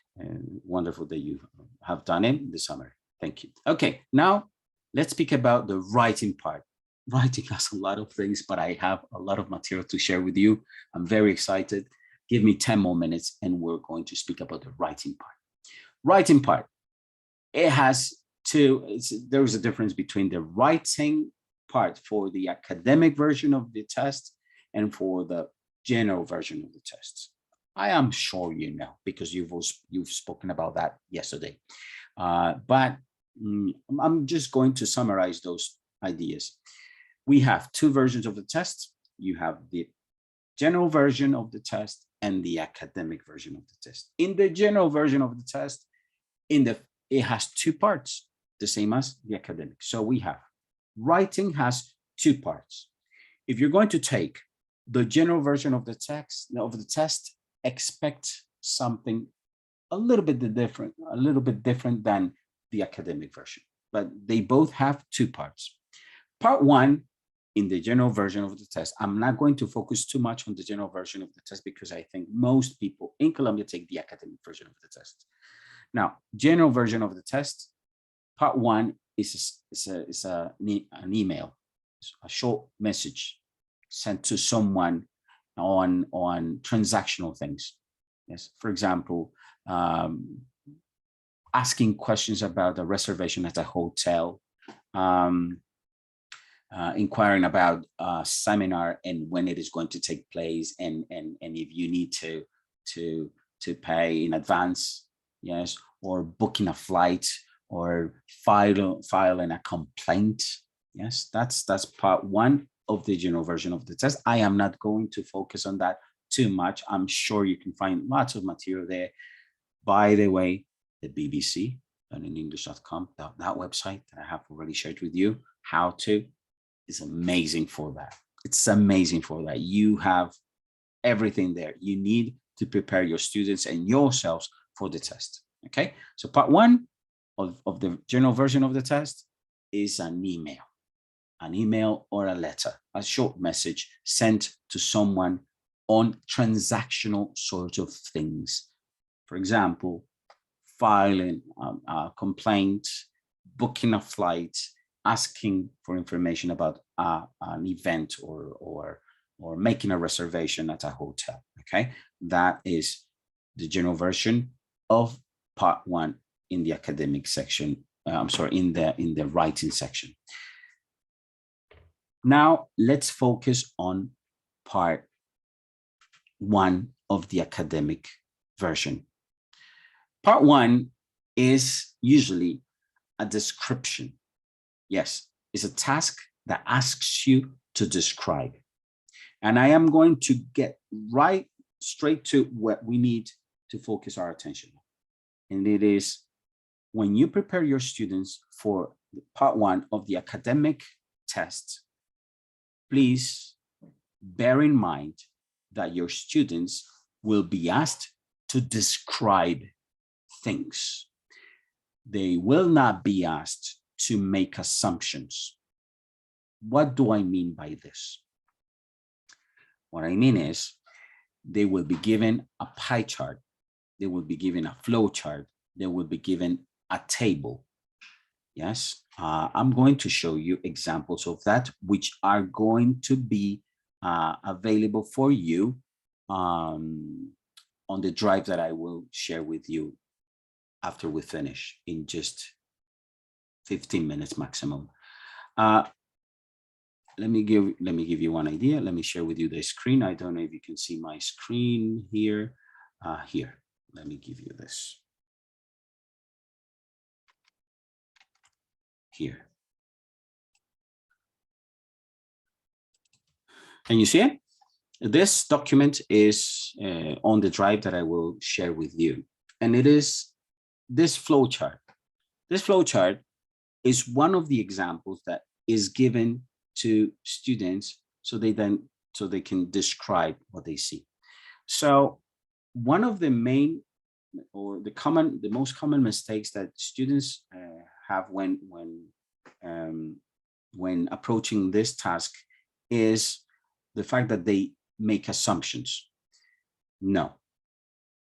wonderful that you have done it this summer. Thank you. Okay, now let's speak about the writing part. Writing has a lot of things, but I have a lot of material to share with you. I'm very excited. Give me 10 more minutes and we're going to speak about the writing part. Writing part, it has there is a difference between the writing part for the academic version of the test and for the general version of the test. I am sure you know, because you've spoken about that yesterday. But I'm just going to summarize those ideas. We have 2 versions of the test. You have the general version of the test and the academic version of the test. In the general version of the test, it has 2 parts, the same as the academic. So we have writing has 2 parts. If you're going to take the general version of the test, expect something a little bit different than the academic version, but they both have 2 parts. Part 1, in the general version of the test, I'm not going to focus too much on the general version of the test because I think most people in Colombia take the academic version of the test. Now, general version of the test, part 1 is an email, a short message sent to someone on transactional things. Yes, for example, asking questions about a reservation at a hotel, inquiring about a seminar and when it is going to take place, and if you need to pay in advance, yes, or booking a flight, or filing a complaint. Yes, that's part 1 of the general version of the test. I am not going to focus on that too much. I'm sure you can find lots of material there. By the way, the BBC, learningenglish.com, that website that I have already shared with you, how to, is amazing for that. It's amazing for that. You have everything there you need to prepare your students and yourselves for the test. Okay, so part 1 of the general version of the test is an email or a letter, a short message sent to someone on transactional sort of things. For example, filing a complaint, booking a flight, asking for information about an event or making a reservation at a hotel. Okay, that is the general version of part one in the academic section. I'm sorry, in the writing section. Now let's focus on part one of the academic version. Part one is usually a description. Yes, it's a task that asks you to describe. And I am going to get right straight to what we need to focus our attention on. And it is when you prepare your students for part one of the academic test, please bear in mind that your students will be asked to describe things. They will not be asked to make assumptions. What do I mean by this? What I mean is they will be given a pie chart. They will be given a flow chart. They will be given a table. Yes, I'm going to show you examples of that, which are going to be available for you on the drive that I will share with you after we finish in just 15 minutes maximum. Let me give you one idea. Let me share with you the screen. I don't know if you can see my screen here. Here, let me give you this. Here. Can you see it? This document is on the drive that I will share with you. And it is this flow chart. This flow chart is one of the examples that is given to students so they can describe what they see. So one of the main or the most common mistakes that students have when approaching this task is the fact that they make assumptions. No,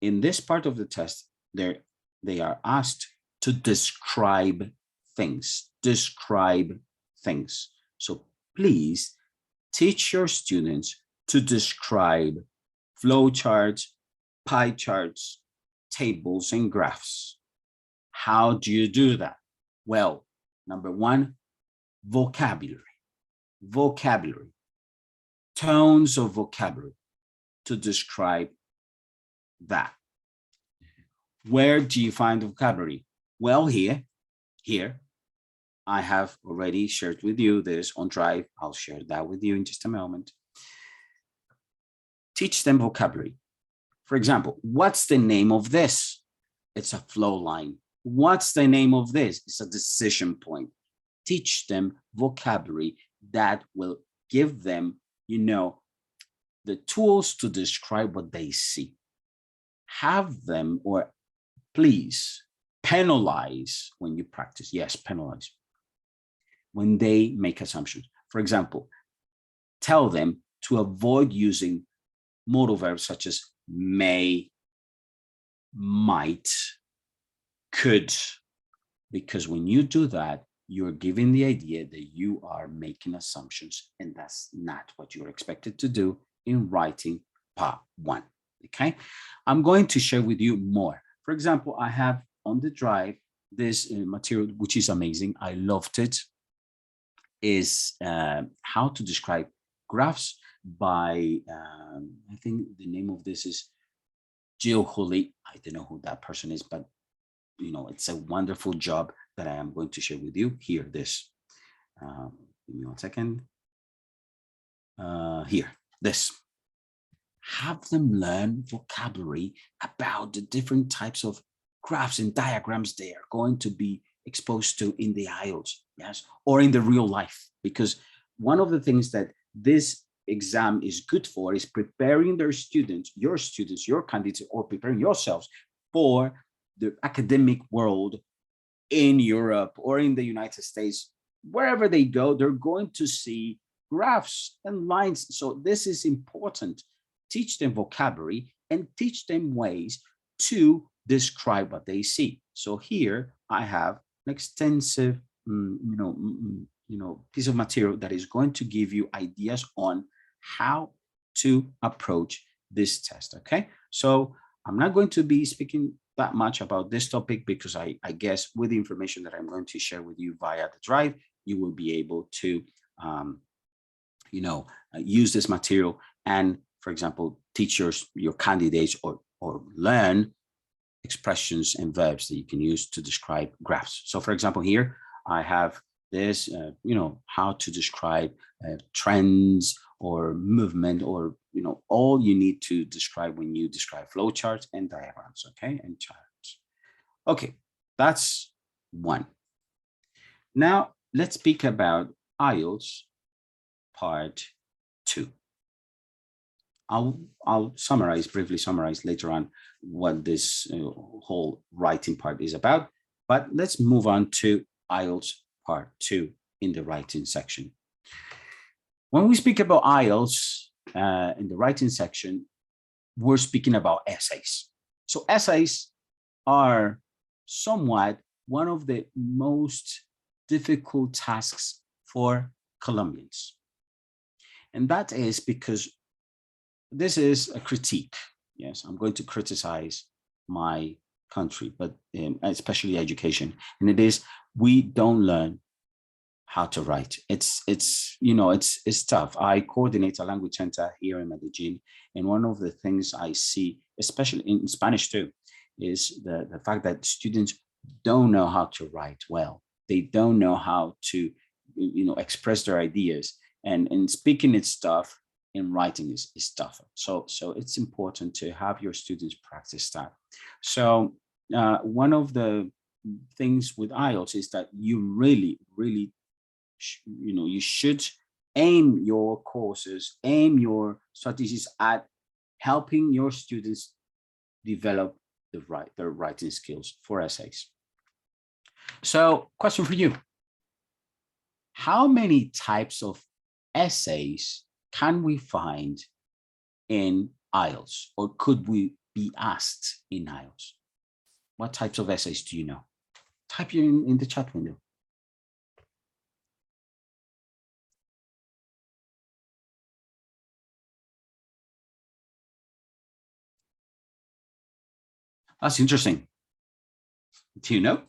in this part of the test, they are asked to describe things. So please teach your students to describe flowcharts, pie charts, tables, and graphs. How do you do that? Well, number one, vocabulary. Tones of vocabulary to describe that. Where do you find vocabulary? Well, here, I have already shared with you this on Drive. I'll share that with you in just a moment. Teach them vocabulary. For example, what's the name of this? It's a flow line. What's the name of this? It's a decision point. Teach them vocabulary that will give them, the tools to describe what they see. Have them, or please penalize when you practice. Yes, penalize when they make assumptions. For example, tell them to avoid using modal verbs such as may, might, could, because when you do that, you're giving the idea that you are making assumptions, and that's not what you're expected to do in writing part one. Okay, I'm going to share with you more. For example, I have on the drive this material, which is amazing. I loved it. Is how to describe graphs by, I think the name of this is Jill Hooley. I don't know who that person is, but it's a wonderful job that I am going to share with you. Here, this. Give me 1 second. Here, this. Have them learn vocabulary about the different types of graphs and diagrams they are going to be exposed to in the IELTS, yes, or in the real life. Because one of the things that this exam is good for is preparing their students, your candidates, or preparing yourselves for the academic world in Europe or in the United States. Wherever they go, they're going to see graphs and lines. So this is important. teach them vocabulary, and teach them ways to describe what they see. So here I have an extensive piece of material that is going to give you ideas on how to approach this test. Okay, so I'm not going to be speaking that much about this topic because I guess with the information that I'm going to share with you via the drive, you will be able to use this material and, for example, teach your candidates or learn expressions and verbs that you can use to describe graphs. So, for example, here I have this, how to describe trends or movement, or all you need to describe when you describe flowcharts and diagrams, okay, and charts. Okay, that's one. Now let's speak about IELTS part 2. I'll briefly summarize later on what this whole writing part is about, but let's move on to IELTS part 2 in the writing section. When we speak about IELTS in the writing section, we're speaking about essays. So essays are somewhat one of the most difficult tasks for Colombians. And that is because this is a critique. Yes, I'm going to criticize my country, but especially education. And it is, we don't learn how to write. It's tough. I coordinate a language center here in Medellin. And one of the things I see, especially in Spanish too, is the fact that students don't know how to write well. They don't know how to, express their ideas. And speaking it's tough, and writing is tougher. So it's important to have your students practice that. So one of the things with IELTS is that you really, you should aim your courses, aim your strategies at helping your students develop their writing skills for essays. So, question for you. How many types of essays can we find in IELTS, or could we be asked in IELTS? What types of essays do you know? Type in the chat window. That's interesting. Do you know?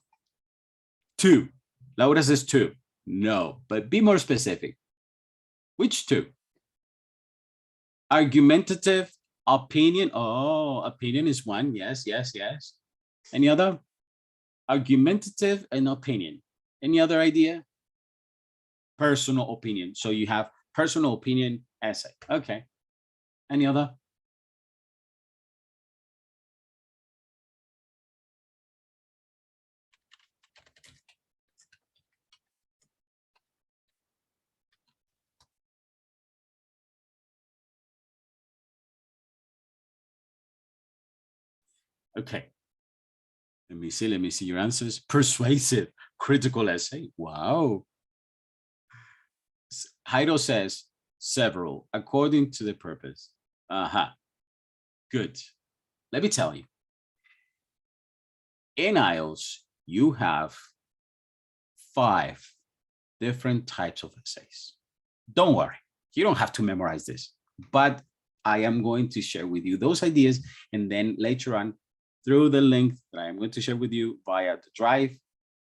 2. Laura says 2. No, but be more specific. Which 2? Argumentative, opinion. Oh, opinion is 1. Yes. Any other? Argumentative and opinion. Any other idea? Personal opinion. So you have personal opinion essay. Okay. Any other? Okay. Let me see your answers. Persuasive, critical essay. Wow. Jairo says several, according to the purpose. Good. Let me tell you. In IELTS, you have 5 different types of essays. Don't worry, you don't have to memorize this, but I am going to share with you those ideas, and then later on, through the link that I am going to share with you via the drive,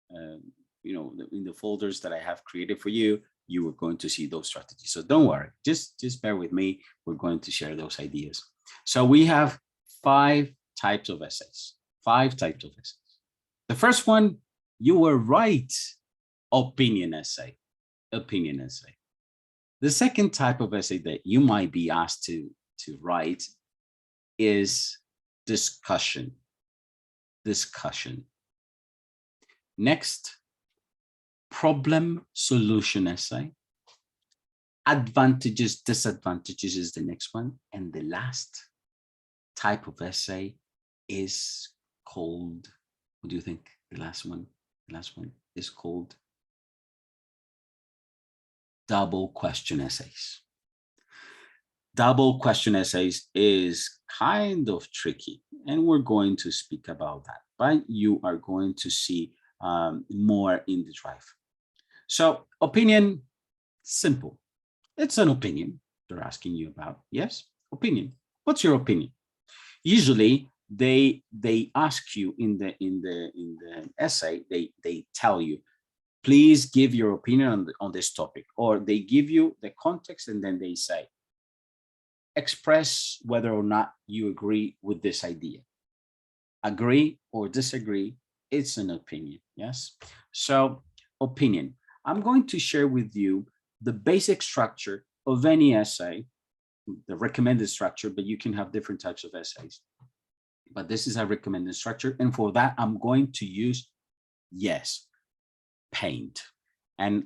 in the folders that I have created for you, you are going to see those strategies. So don't worry, just bear with me. We're going to share those ideas. So we have 5 types of essays. 5 types of essays. The first one, you were right. Opinion essay. Opinion essay. The second type of essay that you might be asked to write is discussion. Discussion. Next, problem solution essay. Advantages, disadvantages is the next one. And the last type of essay is called, what do you think? The last one is called double question essays. double question essays is kind of tricky, and we're going to speak about that, but you are going to see more in the drive. So opinion, simple. It's an opinion they're asking you about. Yes, opinion. What's your opinion? Usually they ask you in the essay, they tell you, please give your opinion on this topic, or they give you the context and then they say, express whether or not you agree with this idea. Agree or disagree, it's an opinion. Yes. So opinion. I'm going to share with you the basic structure of any essay, the recommended structure, but you can have different types of essays. But this is a recommended structure. And for that, I'm going to use, yes, paint. And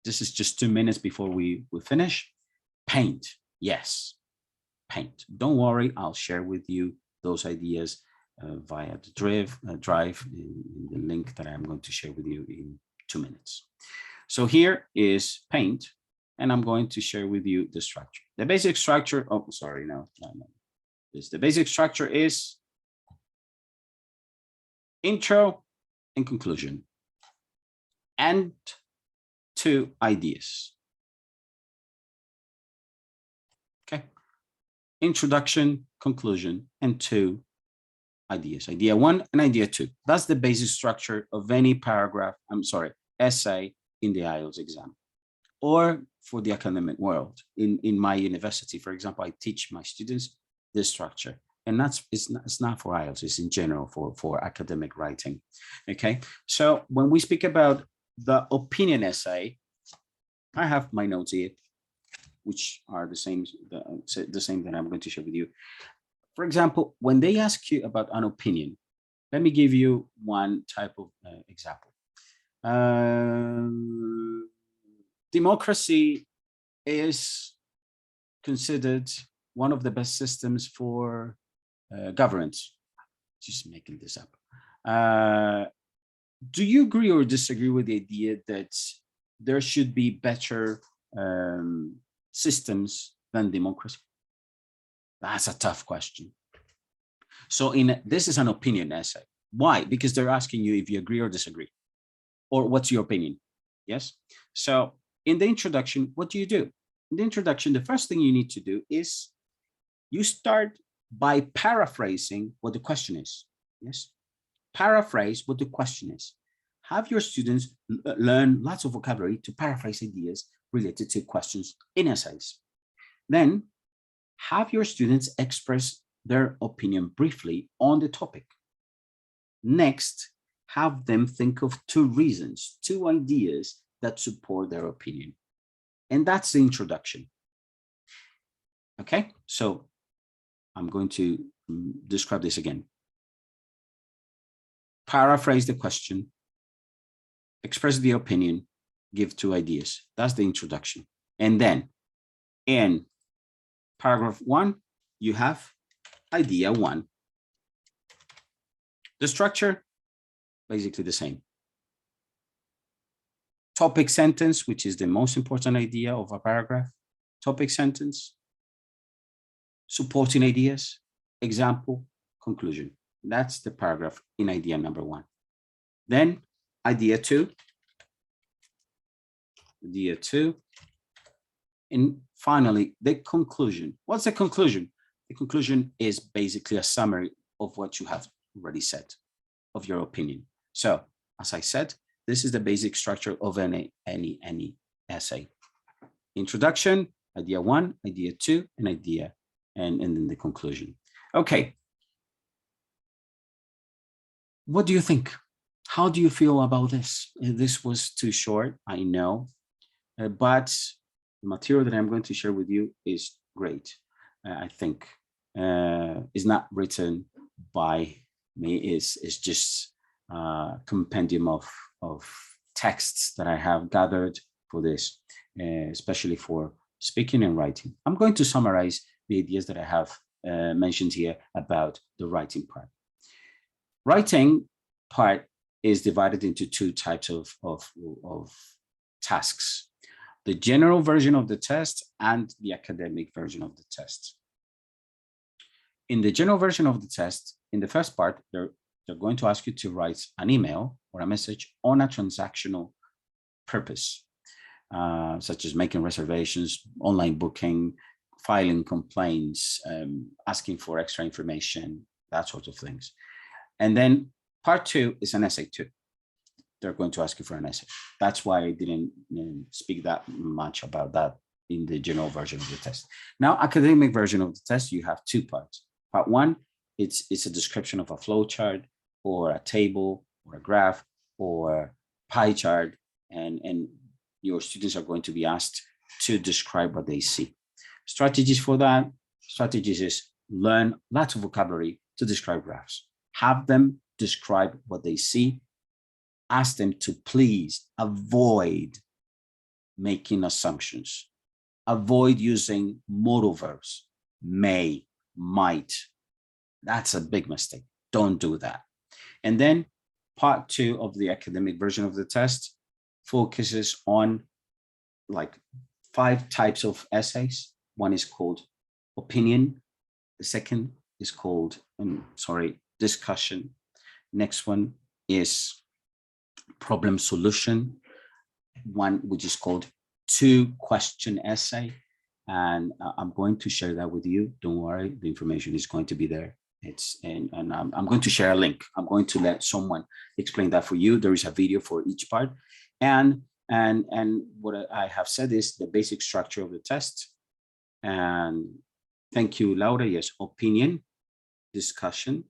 this is just 2 minutes before we finish. Paint, yes, paint. Don't worry, I'll share with you those ideas via the drive in the link that I'm going to share with you in 2 minutes. So here is paint, and I'm going to share with you the structure. The basic structure, oh, sorry, no. The basic structure is intro and conclusion, and 2 ideas. Okay, introduction, conclusion, and 2 ideas. Idea 1 and idea 2. That's the basic structure of any paragraph, essay in the IELTS exam, or for the academic world. In my university, for example, I teach my students this structure, and it's not for IELTS, it's in general for academic writing. Okay, so when we speak about the opinion essay, I have my notes here, which are the same that I'm going to share with you. For example, when they ask you about an opinion, let me give you one type of example. Democracy is considered one of the best systems for governance. Just making this up. Do you agree or disagree with the idea that there should be better systems than democracy? That's a tough question. So this is an opinion essay. Why? Because they're asking you if you agree or disagree, or what's your opinion. Yes. So in the introduction, what do you do? In the introduction, the first thing you need to do is you start by paraphrasing what the question is. Yes. Paraphrase what the question is. Have your students learn lots of vocabulary to paraphrase ideas related to questions in essays. Then have your students express their opinion briefly on the topic. Next, have them think of 2 reasons, 2 ideas that support their opinion. And that's the introduction. Okay, so I'm going to describe this again. Paraphrase the question, express the opinion, give 2 ideas. That's the introduction. And then in paragraph 1, you have idea 1. The structure, basically the same. Topic sentence, which is the most important idea of a paragraph. Topic sentence, supporting ideas, example, conclusion. That's the paragraph in idea number 1. Then idea 2. Idea 2. And finally, the conclusion. What's the conclusion? The conclusion is basically a summary of what you have already said, of your opinion. So, as I said, this is the basic structure of any essay. Introduction, idea 1, idea 2, and idea, and then the conclusion. Okay. What do you think? How do you feel about this? This was too short, I know, but the material that I'm going to share with you is great. I think is not written by me. It's just a compendium of texts that I have gathered for this, especially for speaking and writing. I'm going to summarize the ideas that I have mentioned here about the writing part. Writing part is divided into 2 types of tasks. the general version of the test and the academic version of the test. In the general version of the test, in the first part, they're going to ask you to write an email or a message on a transactional purpose, such as making reservations, online booking, filing complaints, asking for extra information, that sort of things. And then part 2 is an essay too. They're going to ask you for an essay. That's why I didn't speak that much about that in the general version of the test. Now, academic version of the test, you have 2 parts. Part 1, it's a description of a flow chart or a table or a graph or pie chart, and your students are going to be asked to describe what they see. Strategies for that, strategies is learn lots of vocabulary to describe graphs. Have them describe what they see. Ask them to please avoid making assumptions. Avoid using modal verbs, may, might. That's a big mistake. Don't do that. And then part 2 of the academic version of the test focuses on like 5 types of essays. One is called opinion. The second is called, discussion. Next one is problem solution. One which is called 2-question essay. And I'm going to share that with you. Don't worry, the information is going to be there. I'm going to share a link. I'm going to let someone explain that for you. There is a video for each part. And what I have said is the basic structure of the test. And thank you, Laura. Yes, opinion, discussion.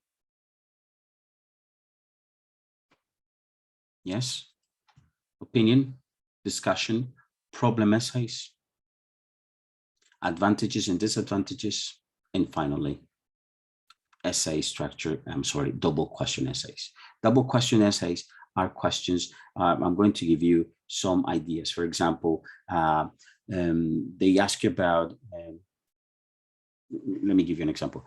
Yes, opinion, discussion, problem essays, advantages and disadvantages, and finally, essay structure, double question essays. Double question essays are questions. I'm going to give you some ideas. For example, they ask you about, let me give you an example.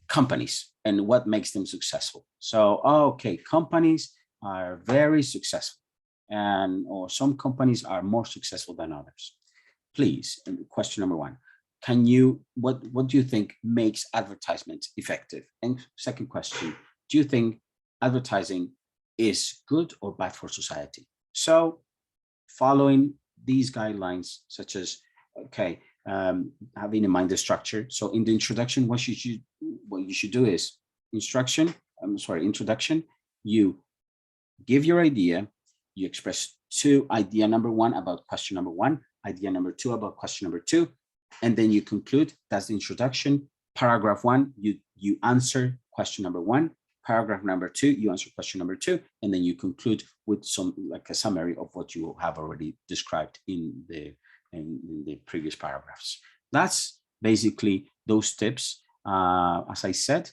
Companies and what makes them successful. So, okay, companies are very successful, or some companies are more successful than others. Please, question number 1. What do you think makes advertisement effective? And second question, do you think advertising is good or bad for society? So following these guidelines, such as, okay, having in mind the structure. So in the introduction, what you should do is introduction, you give your idea, you express idea number 1 about question number 1, idea number 2 about question number 2, and then you conclude. That's the introduction. Paragraph 1, you answer question number 1. Paragraph number 2, you answer question number 2, and then you conclude with some like a summary of what you have already described in the previous paragraphs. That's basically those tips. As I said,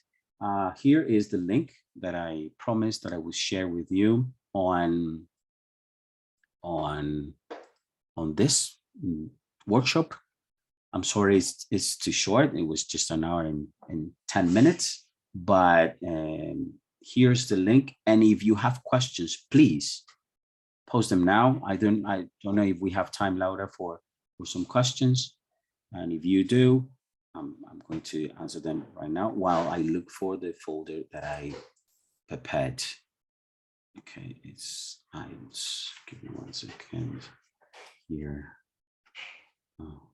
here is the link that I promised that I would share with you on this workshop. I'm sorry it's too short. It was just an hour and 10 minutes, but here's the link. And if you have questions, please post them now. I don't know if we have time, Laura, for some questions. And if you do, I'm going to answer them right now while I look for the folder that I prepared. Okay, it's IELTS. Give me 1 second here. Oh.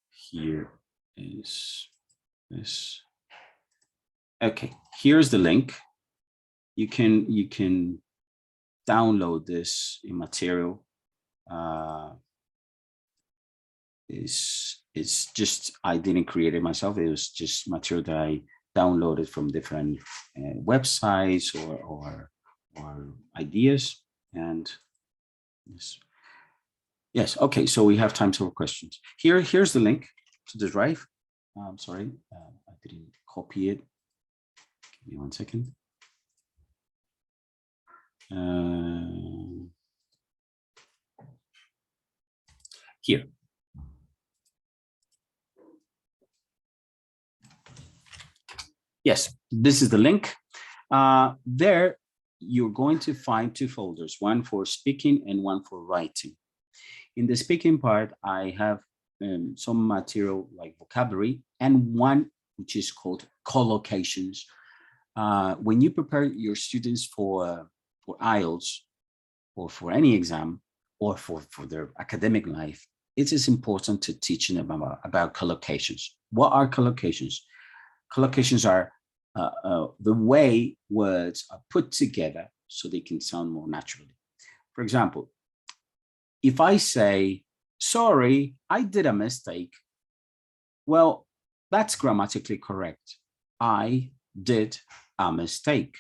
Here is this. Okay, here's the link. You can download this material. It's just, I didn't create it myself. It was just material that I downloaded from different websites or ideas. And yes, okay, so we have time for questions. Here's the link to the drive. I'm sorry, I didn't copy it. Give me 1 second. Here. Yes, this is the link. There you're going to find two folders, one for speaking and one for writing. In the speaking part, I have some material like vocabulary and one which is called collocations. When you prepare your students for IELTS or for any exam or for their academic life, it is important to teach them about collocations. What are collocations? Collocations are the way words are put together so they can sound more naturally. For example, if I say, sorry, I did a mistake, well, that's grammatically correct. I did a mistake.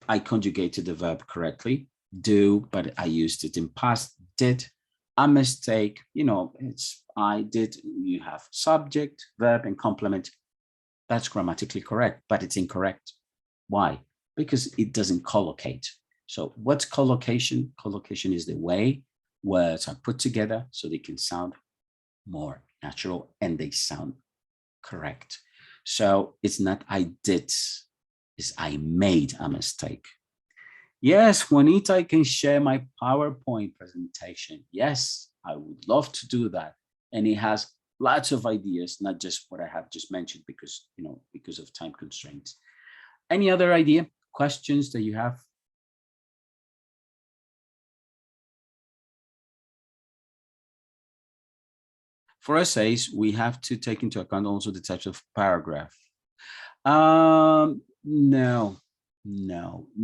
I conjugated the verb correctly, do, but I used it in past, did. A mistake, you know, it's I did, you have subject, verb, and complement. That's grammatically correct, but it's incorrect. Why? Because it doesn't collocate. So what's collocation? Collocation is the way words are put together so they can sound more natural and they sound correct. So it's not I did, it's I made a mistake. Yes, Juanita, I can share my PowerPoint presentation. Yes, I would love to do that. And it has lots of ideas, not just what I have just mentioned because, you know, because of time constraints. Any other idea, questions that you have? For essays, we have to take into account also the types of paragraph. No.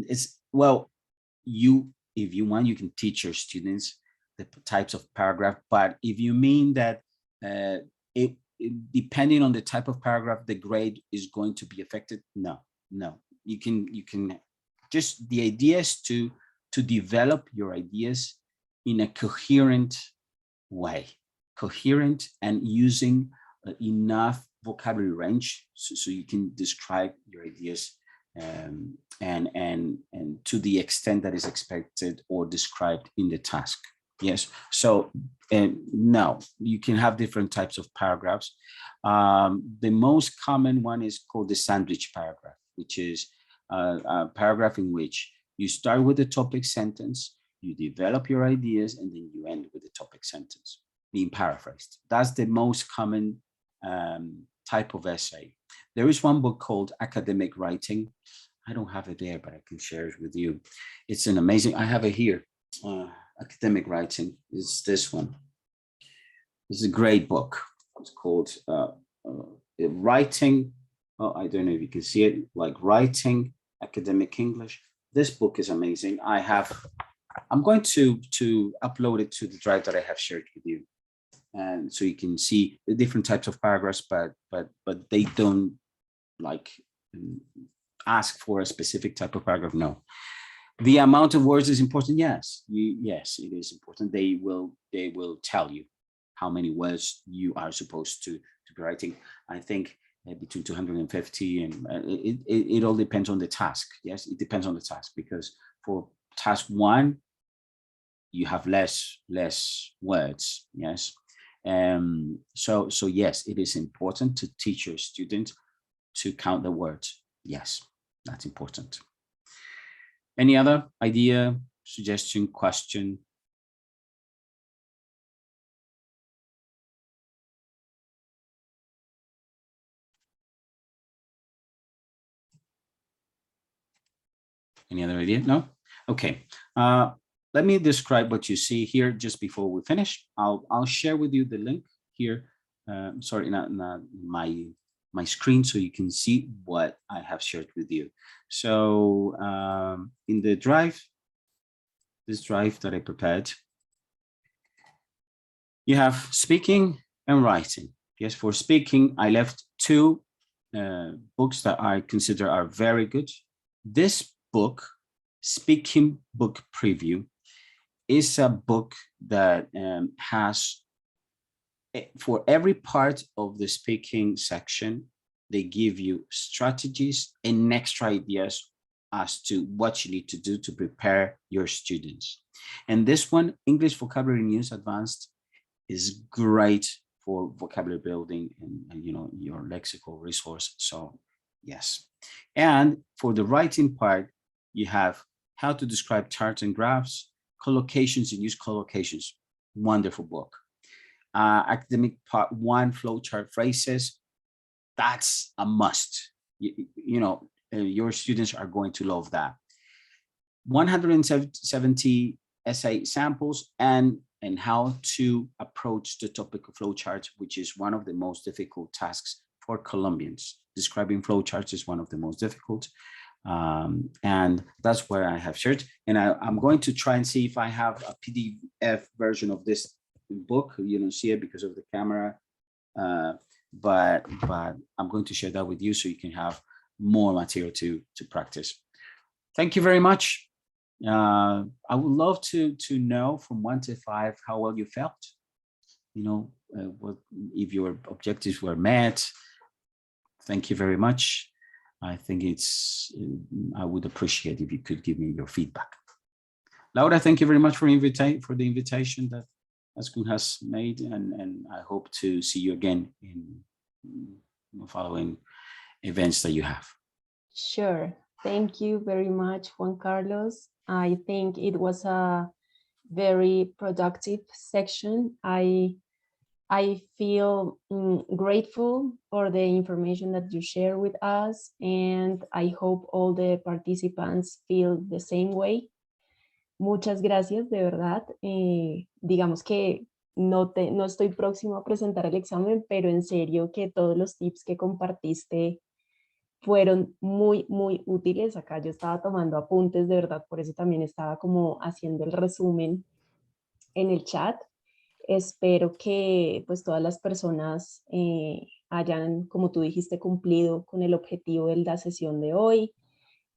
It's, well, if you want, you can teach your students the types of paragraph, but if you mean that depending on the type of paragraph, the grade is going to be affected, no. You can just, the idea is to develop your ideas in a coherent way, coherent and using enough vocabulary range so you can describe your ideas and to the extent that is expected or described in the task. Yes, so no, you can have different types of paragraphs. The most common one is called the sandwich paragraph, which is a paragraph in which you start with the topic sentence, you develop your ideas, and then you end with the topic sentence, being paraphrased. That's the most common type of essay. There is one book called Academic Writing. I don't have it there, but I can share it with you. It's an amazing, I have it here. Academic Writing is this one. It's a great book. It's called Writing. Oh, I don't know if you can see it, like Writing Academic English. This book is amazing. I'm going to upload it to the drive that I have shared with you. And so you can see the different types of paragraphs, but they don't like ask for a specific type of paragraph. No. The amount of words is important. Yes, yes, it is important. They will tell you how many words you are supposed to be writing. I think between 250 and it all depends on the task. Yes, it depends on the task, because for task one, you have less words. Yes. So yes, it is important to teach your students to count the words. Yes, that's important. Any other idea, suggestion, question? Any other idea? No? Okay. Let me describe what you see here just before we finish. I'll share with you the link here. Sorry, not my screen, so you can see what I have shared with you. So in the drive, this drive that I prepared, you have speaking and writing. Yes, for speaking, I left two books that I consider are very good. This book, Speaking Book Preview, is a book that has, for every part of the speaking section, they give you strategies and extra ideas as to what you need to do to prepare your students. And this one, English Vocabulary News Advanced, is great for vocabulary building and you know, your lexical resource. So yes. And for the writing part, You have how to describe charts and graphs, collocations and use collocations. Wonderful book. Academic part 1, flowchart phrases. That's a must. Your students are going to love that. 170 essay samples and how to approach the topic of flowcharts, which is one of the most difficult tasks for Colombians. Describing flowcharts is one of the most difficult. And that's where I have shared. And I'm going to try and see if I have a PDF version of this book. You don't see it because of the camera, but I'm going to share that with you so you can have more material to practice. Thank you very much. I would love to know from 1 to 5 how well you felt. What if your objectives were met. Thank you very much. I think I would appreciate if you could give me your feedback. Laura, thank you very much for the invitation that ASCUN has made, and I hope to see you again in the following events that you have. Sure. Thank you very much, Juan Carlos. I think it was a very productive section. I feel grateful for the information that you share with us, and I hope all the participants feel the same way. Muchas gracias, de verdad. Digamos que no estoy próximo a presentar el examen, pero en serio que todos los tips que compartiste fueron muy, muy útiles. Acá yo estaba tomando apuntes, de verdad, por eso también estaba como haciendo el resumen en el chat. Espero que pues todas las personas hayan, como tú dijiste, cumplido con el objetivo de la sesión de hoy.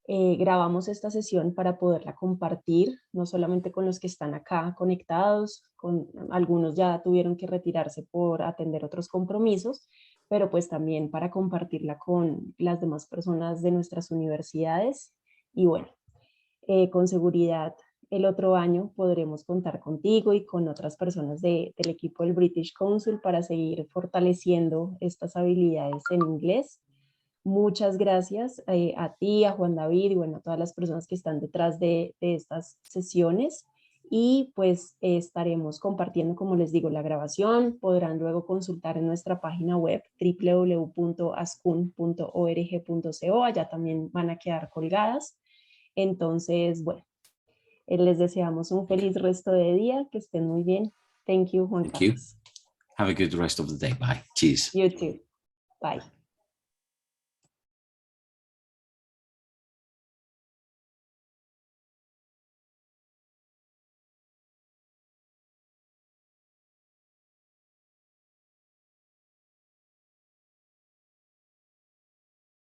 Grabamos esta sesión para poderla compartir, no solamente con los que están acá conectados, con algunos ya tuvieron que retirarse por atender otros compromisos, pero pues también para compartirla con las demás personas de nuestras universidades. Y bueno, con seguridad el otro año podremos contar contigo y con otras personas del equipo del British Council para seguir fortaleciendo estas habilidades en inglés. Muchas gracias a ti, a Juan David y bueno, a todas las personas que están detrás de estas sesiones. Y pues estaremos compartiendo, como les digo, la grabación. Podrán luego consultar en nuestra página web www.ascun.org.co. Allá también van a quedar colgadas. Entonces, bueno, les deseamos un feliz resto de día, que estén muy bien. Thank you, Juan Carlos. Have a good rest of the day. Bye. Cheers. You too. Bye.